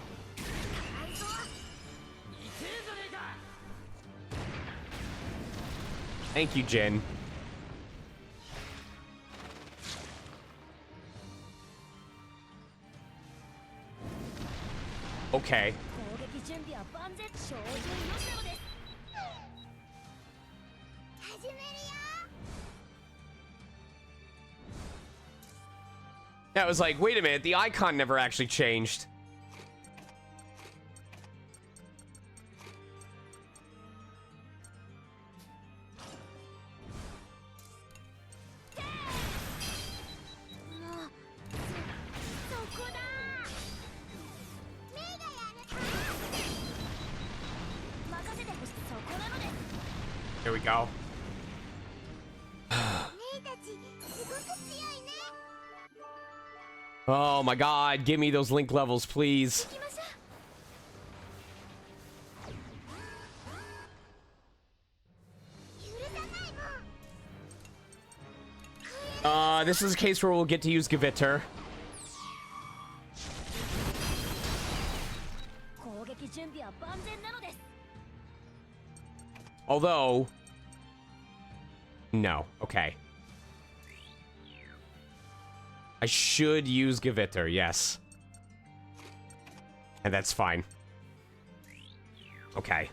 Thank you, Jin. Okay. That was like, wait a minute, the icon never actually changed. Here we go. Oh my god, give me those link levels, please. This is a case where we'll get to use Gevitter. Although... No, okay. I should use Gevitter, yes. And that's fine. Okay.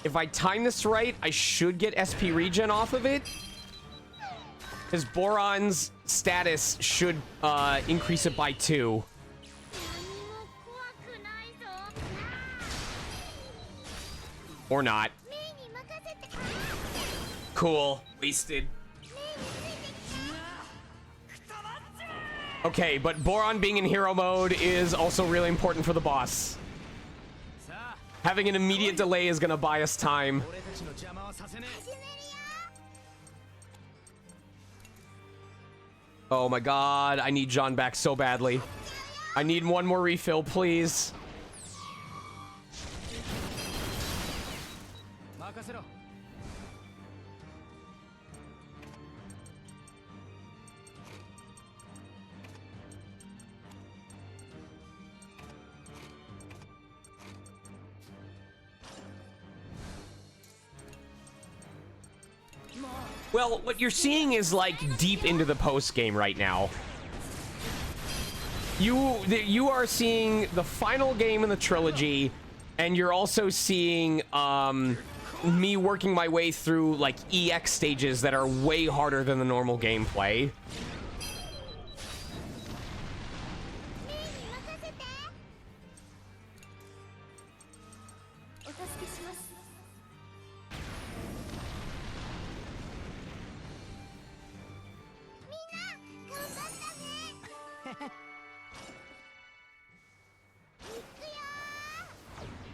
If I time this right, I should get SP regen off of it. Because Boron's status should increase it by 2. Or not. Cool. Wasted. Okay, but Boron being in hero mode is also really important for the boss. Having an immediate delay is gonna buy us time. Oh my god, I need John back so badly. I need one more refill, please. Well, what you're seeing is like deep into the post game right now. You are seeing the final game in the trilogy, and you're also seeing me working my way through like EX stages that are way harder than the normal gameplay.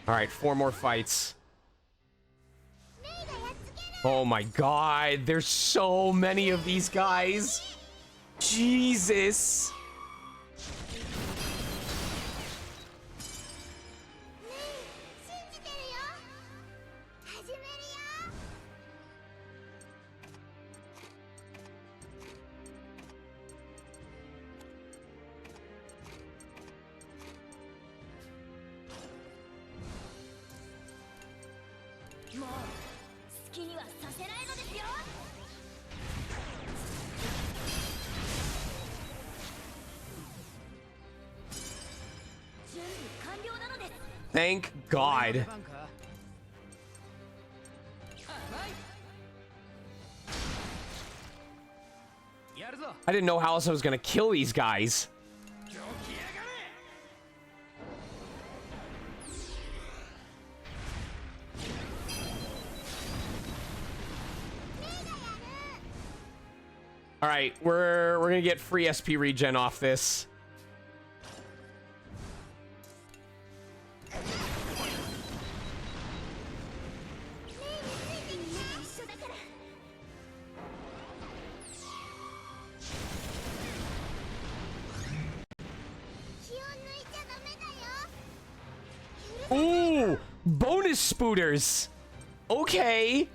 All right, 4 more fights. Oh my god, there's so many of these guys. Jesus. Thank God. I didn't know how else I was gonna kill these guys. All right, we're gonna get free SP regen off this. Ooh, bonus spooters. Okay.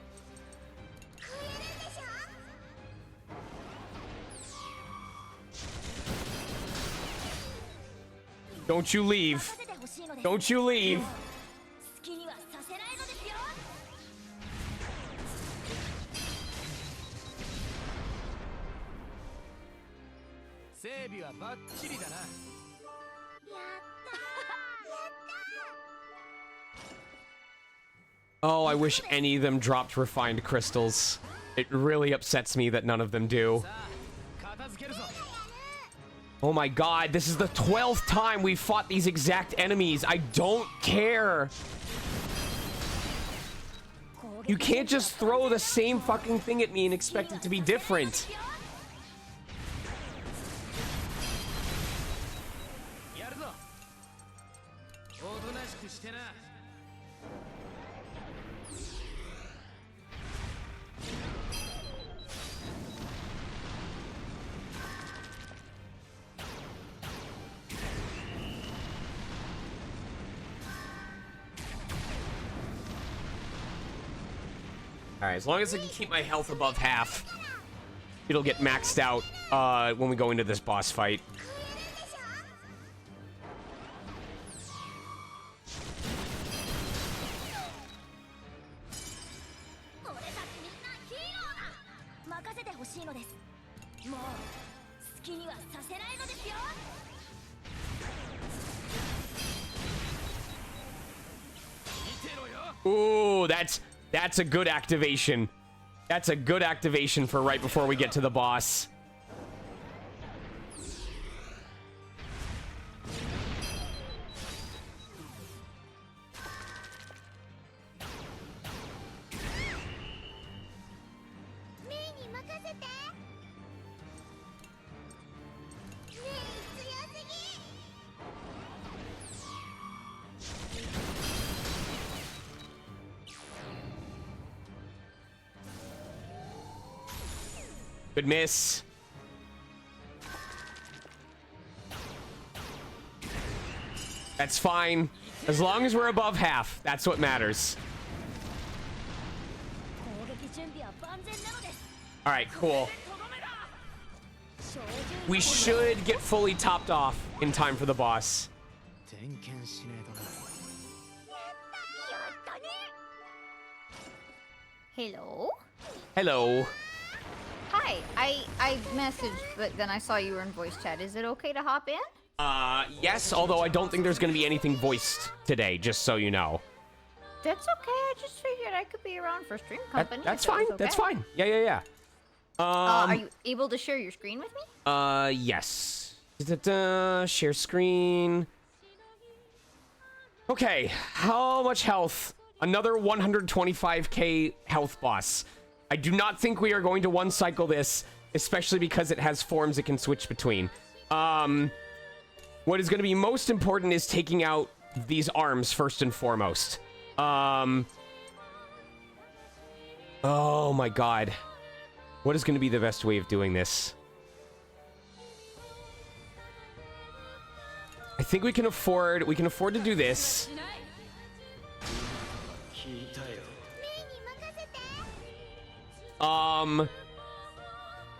Don't you leave. Don't you leave. Oh, I wish any of them dropped refined crystals. It really upsets me that none of them do. Oh my god, this is the 12th time we've fought these exact enemies. I don't care. You can't just throw the same fucking thing at me and expect it to be different. Alright, as long as I can keep my health above half, it'll get maxed out when we go into this boss fight. Ooh, that's a good activation. That's a good activation for right before we get to the boss. Good miss. That's fine. As long as we're above half, that's what matters. All right, cool. We should get fully topped off in time for the boss. Hello? Hello. Hi, I messaged, but then I saw you were in voice chat. Is it okay to hop in? Yes, although I don't think there's going to be anything voiced today, just so you know. That's okay. I just figured I could be around for stream company. That's if it was fine. okay. That's fine. Yeah. Are you able to share your screen with me? Yes. Share screen. Okay, how much health? Another 125k health boss. I do not think we are going to one cycle this, especially because it has forms it can switch between. What is going to be most important is taking out these arms first and foremost. Oh my god. What is going to be the best way of doing this? I think we can afford to do this.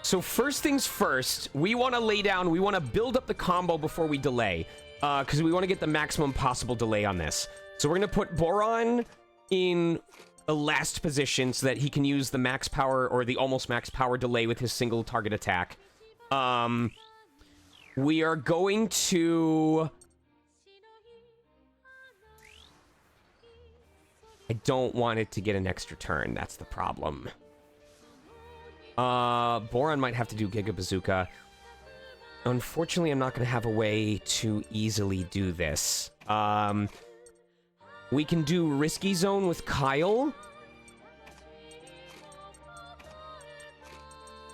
So first things first, we want to build up the combo before we delay. Because we want to get the maximum possible delay on this. So we're going to put Boron in the last position so that he can use the max power or the almost max power delay with his single target attack. We are going to... I don't want it to get an extra turn. That's the problem. Boron might have to do Giga Bazooka. Unfortunately, I'm not going to have a way to easily do this. We can do Risky Zone with Kyle.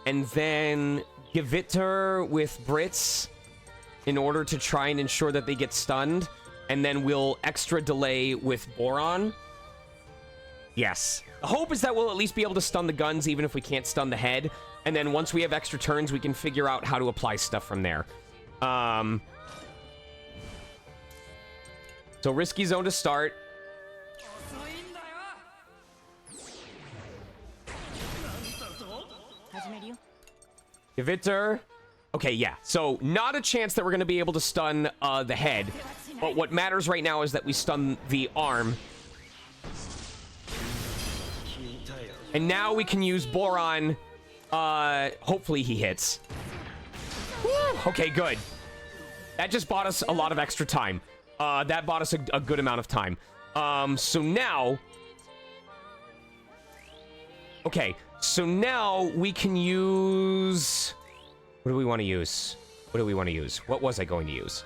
And then Gewitter with Brits in order to try and ensure that they get stunned. And then we'll extra delay with Boron. Yes. The hope is that we'll at least be able to stun the guns even if we can't stun the head. And then once we have extra turns, we can figure out how to apply stuff from there. So Risky Zone to start. Gewitter. Okay, yeah. So not a chance that we're going to be able to stun the head. But what matters right now is that we stun the arm. And now we can use Boron. Hopefully he hits. Woo! Okay, good. That just bought us a lot of extra time. That bought us a good amount of time. So now... Okay, so now we can use... What do we want to use? What do we want to use? What was I going to use?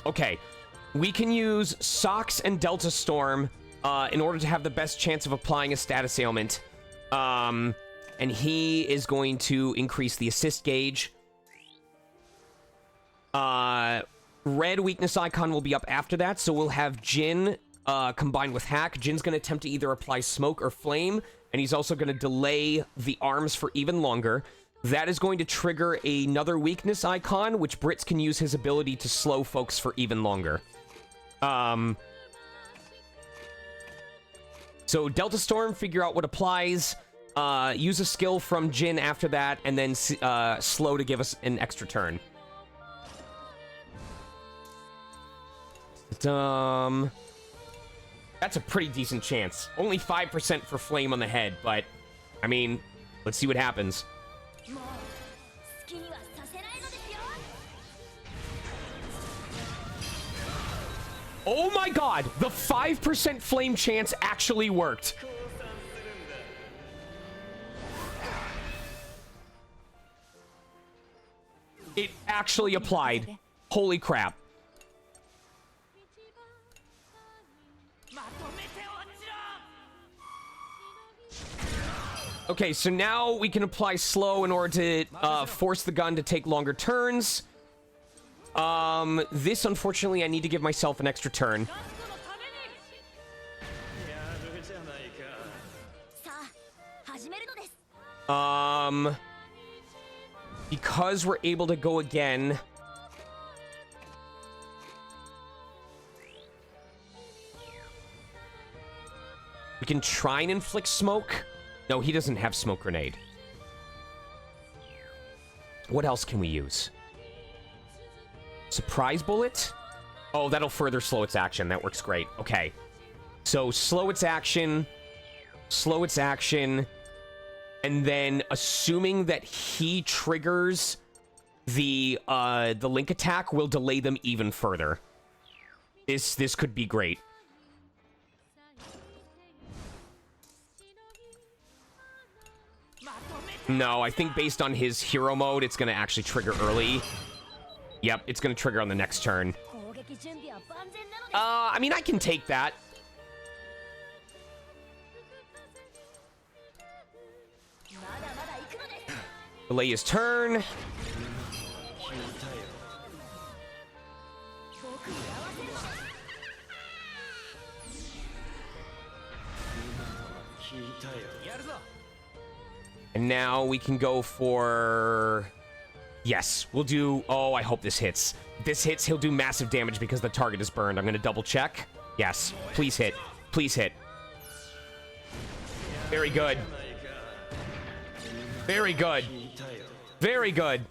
Okay, we can use Socks and Delta Storm in order to have the best chance of applying a status ailment. And he is going to increase the assist gauge. Red weakness icon will be up after that, so we'll have Jin combined with Hack. Jin's going to attempt to either apply Smoke or Flame, and he's also going to delay the arms for even longer. That is going to trigger another weakness icon, which Brits can use his ability to slow folks for even longer. So Delta Storm, figure out what applies, use a skill from Jin after that, and then slow to give us an extra turn. That's a pretty decent chance. Only 5% for Flame on the head, but, I mean, let's see what happens. Oh my god! The 5% flame chance actually worked. It actually applied. Holy crap. Okay, so now we can apply slow in order to force the gun to take longer turns. This, unfortunately, I need to give myself an extra turn. Because we're able to go again. We can try and inflict smoke. No, he doesn't have smoke grenade. What else can we use? Surprise bullet? Oh, that'll further slow its action. That works great. Okay. So slow its action, and then assuming that he triggers the link attack, will delay them even further. This could be great. No, I think based on his hero mode, it's going to actually trigger early. Yep, it's going to trigger on the next turn. I mean, I can take that. Delay his turn. And now we can go for... Yes, we'll do... Oh, I hope this hits. If this hits, he'll do massive damage because the target is burned. I'm going to double check. Yes, please hit. Please hit. Very good. Very good. Very good.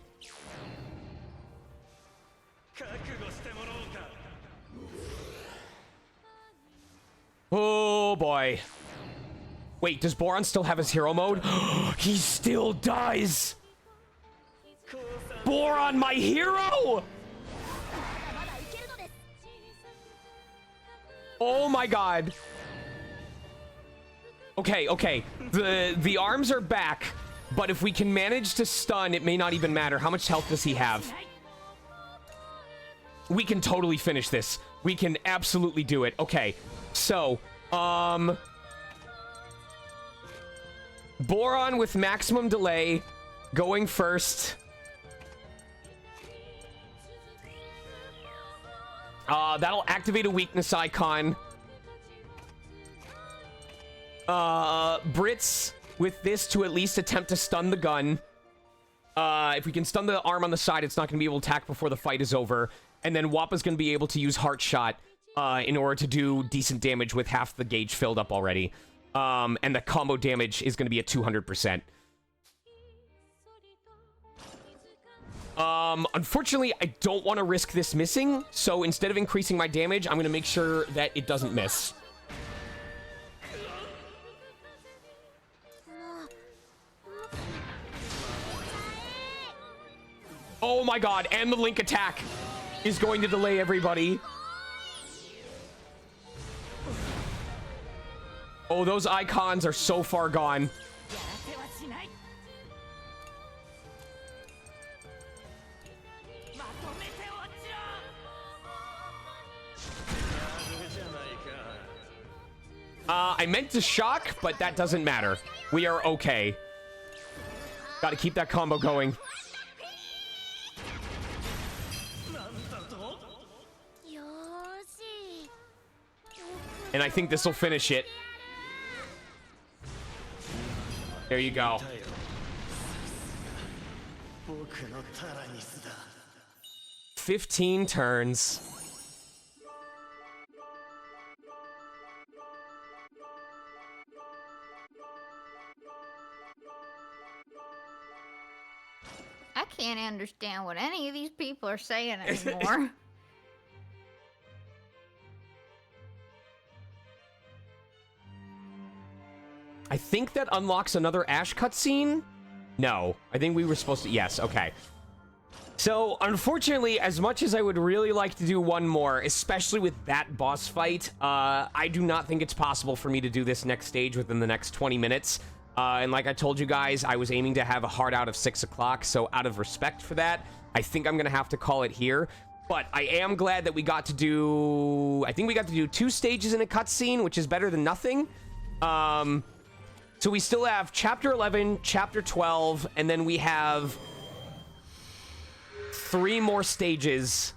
Oh, boy. Wait, does Boron still have his hero mode? He still does! Boron, my hero! Oh my god. Okay, okay. The arms are back, but if we can manage to stun, it may not even matter. How much health does he have? We can totally finish this. We can absolutely do it. Okay, so, Boron with maximum delay, going first. That'll activate a weakness icon. Brits with this to at least attempt to stun the gun. If we can stun the arm on the side, it's not going to be able to attack before the fight is over. And then Wappa's going to be able to use Heart Shot in order to do decent damage with half the gauge filled up already. And the combo damage is going to be at 200%. Unfortunately, I don't want to risk this missing, so instead of increasing my damage, I'm going to make sure that it doesn't miss. Oh my god, and the Link attack is going to delay everybody. Oh, those icons are so far gone. I meant to shock, but that doesn't matter. We are okay. Gotta keep that combo going. And I think this will finish it. There you go. 15 turns. I can't understand what any of these people are saying anymore. I think that unlocks another Ash cutscene? No. I think we were supposed to... Yes, okay. So, unfortunately, as much as I would really like to do one more, especially with that boss fight, I do not think it's possible for me to do this next stage within the next 20 minutes. And like I told you guys, I was aiming to have a hard out of 6 o'clock, so out of respect for that, I think I'm going to have to call it here. But I am glad that we got to do... I think we got to do 2 stages in a cutscene, which is better than nothing. So we still have Chapter 11, Chapter 12, and then we have 3 more stages.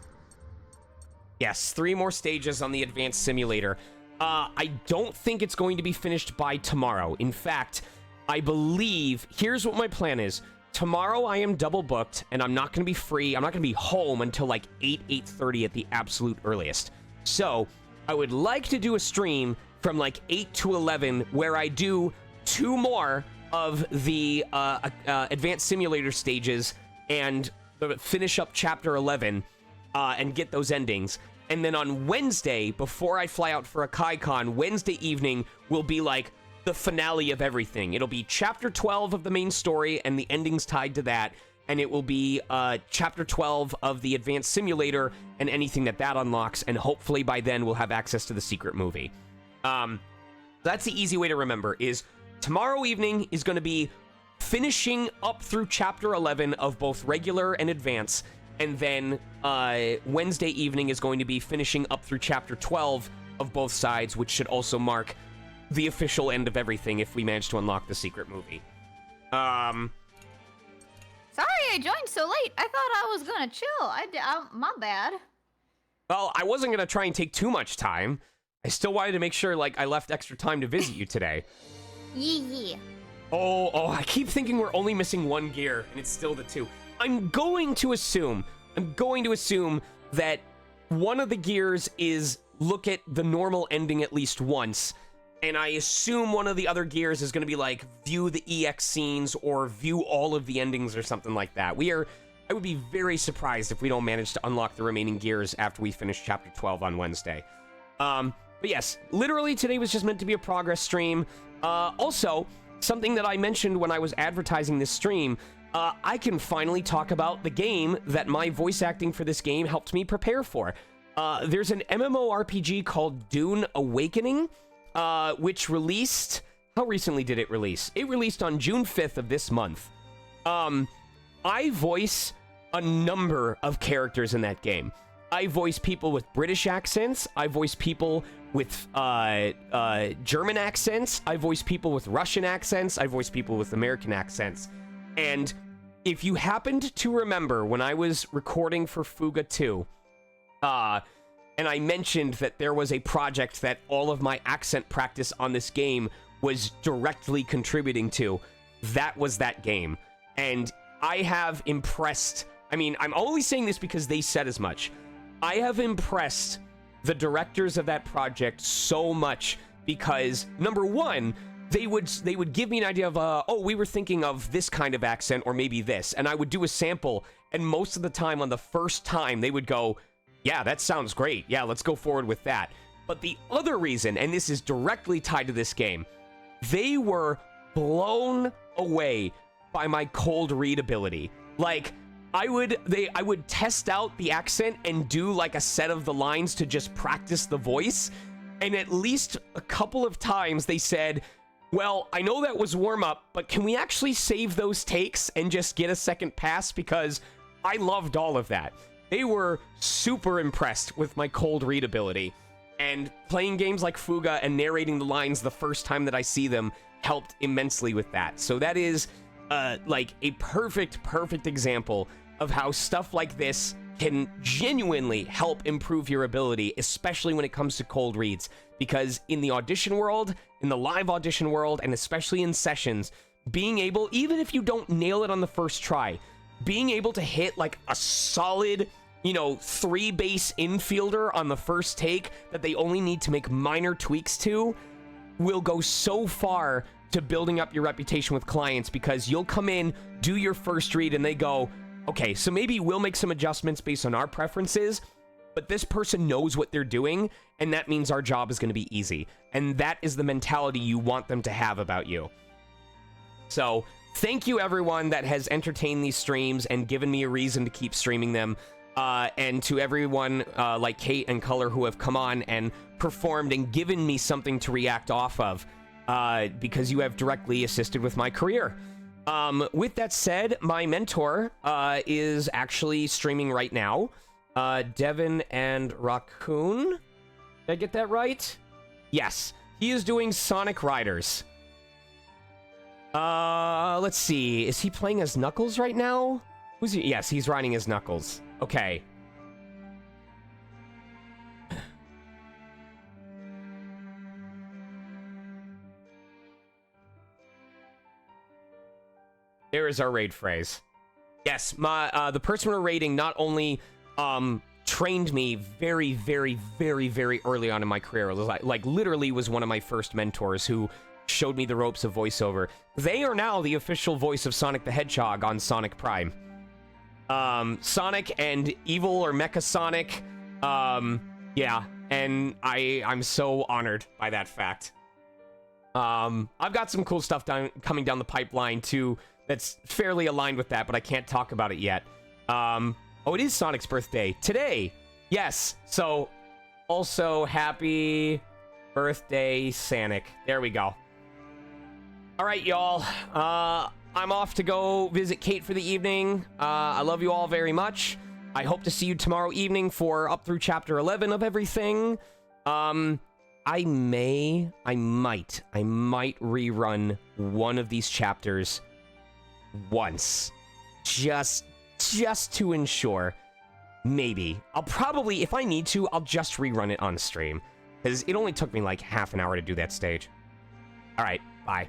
Yes, 3 more stages on the Advanced Simulator. I don't think it's going to be finished by tomorrow. In fact, I believe... Here's what my plan is. Tomorrow I am double booked, and I'm not going to be free. I'm not going to be home until like 8:30 at the absolute earliest. So, I would like to do a stream from like 8 to 11 where I do 2 more of the Advanced Simulator stages and finish up Chapter 11 and get those endings. And then on Wednesday, before I fly out for a KaiCon, Wednesday evening will be like the finale of everything. It'll be Chapter 12 of the main story and the endings tied to that. And it will be Chapter 12 of the Advanced Simulator and anything that unlocks. And hopefully by then we'll have access to the secret movie. That's the easy way to remember is... Tomorrow evening is going to be finishing up through Chapter 11 of both regular and advance, and then Wednesday evening is going to be finishing up through Chapter 12 of both sides, which should also mark the official end of everything if we manage to unlock the secret movie. 「 That's the easy way to remember is tomorrow evening is going to be finishing up through Chapter 11 of both regular and advance, and then Wednesday evening is going to be finishing up through Chapter 12 of both sides, which should also mark the official end of everything if we manage to unlock the secret movie. I joined so late. I thought I was gonna chill. My bad. Well, I wasn't gonna try and take too much time. I still wanted to make sure, like, I left extra time to visit you today. Yeah. Oh, I keep thinking we're only missing one gear, and it's still the two. I'm going to assume that one of the gears is look at the normal ending at least once, and I assume one of the other gears is going to be like view the EX scenes or view all of the endings or something like that. I would be very surprised if we don't manage to unlock the remaining gears after we finish chapter 12 on Wednesday. But yes, literally today was just meant to be a progress stream. Also, something that I mentioned when I was advertising this stream, I can finally talk about the game that my voice acting for this game helped me prepare for. There's an MMORPG called Dune Awakening, which released... How recently did it release? It released on June 5th of this month. I voice a number of characters in that game. I voice people with British accents. I voice people with German accents. I voice people with Russian accents. I voice people with American accents. And if you happened to remember when I was recording for FUGA 2, and I mentioned that there was a project that all of my accent practice on this game was directly contributing to, that was that game. And I have impressed... I mean, I'm only saying this because they said as much. I have impressed the directors of that project so much because, number one, they would give me an idea of, oh, we were thinking of this kind of accent or maybe this, and I would do a sample, and most of the time on the first time, they would go, yeah, that sounds great. Yeah, let's go forward with that. But the other reason, and this is directly tied to this game, they were blown away by my cold read ability. Like, I would test out the accent and do like a set of the lines to just practice the voice. And at least a couple of times they said, well, I know that was warm up, but can we actually save those takes and just get a second pass? Because I loved all of that. They were super impressed with my cold read ability. And playing games like FUGA and narrating the lines the first time that I see them helped immensely with that. So that is like a perfect example of how stuff like this can genuinely help improve your ability, especially when it comes to cold reads. Because in the audition world, in the live audition world, and especially in sessions, being able, even if you don't nail it on the first try, being able to hit like a solid, 3 base infielder on the first take that they only need to make minor tweaks to will go so far to building up your reputation with clients, because you'll come in, do your first read, and they go, okay, so maybe we'll make some adjustments based on our preferences, but this person knows what they're doing, and that means our job is going to be easy. And that is the mentality you want them to have about you. So, thank you everyone that has entertained these streams and given me a reason to keep streaming them. And to everyone like Kate and Color who have come on and performed and given me something to react off of, because you have directly assisted with my career. With that said, my mentor is actually streaming right now. Devin and Raccoon. Did I get that right? Yes. He is doing Sonic Riders. Let's see. Is he playing as Knuckles right now? Who's he? Yes, he's riding as Knuckles. Okay. There is our raid phrase. Yes, the person we're raiding not only trained me very early on in my career, like literally was one of my first mentors who showed me the ropes of voiceover. They are now the official voice of Sonic the Hedgehog on Sonic Prime. Sonic and Evil or Mecha Sonic, yeah, and I'm so honored by that fact. I've got some cool stuff coming down the pipeline too that's fairly aligned with that, but I can't talk about it yet. Oh, it is Sonic's birthday today. Yes, so also happy birthday, Sonic. There we go. All right, y'all. I'm off to go visit Kate for the evening. I love you all very much. I hope to see you tomorrow evening for up through chapter 11 of everything. I might rerun one of these chapters once. just to ensure. Maybe. I'll probably, if I need to, I'll just rerun it on stream. Because it only took me like half an hour to do that stage. Alright, bye.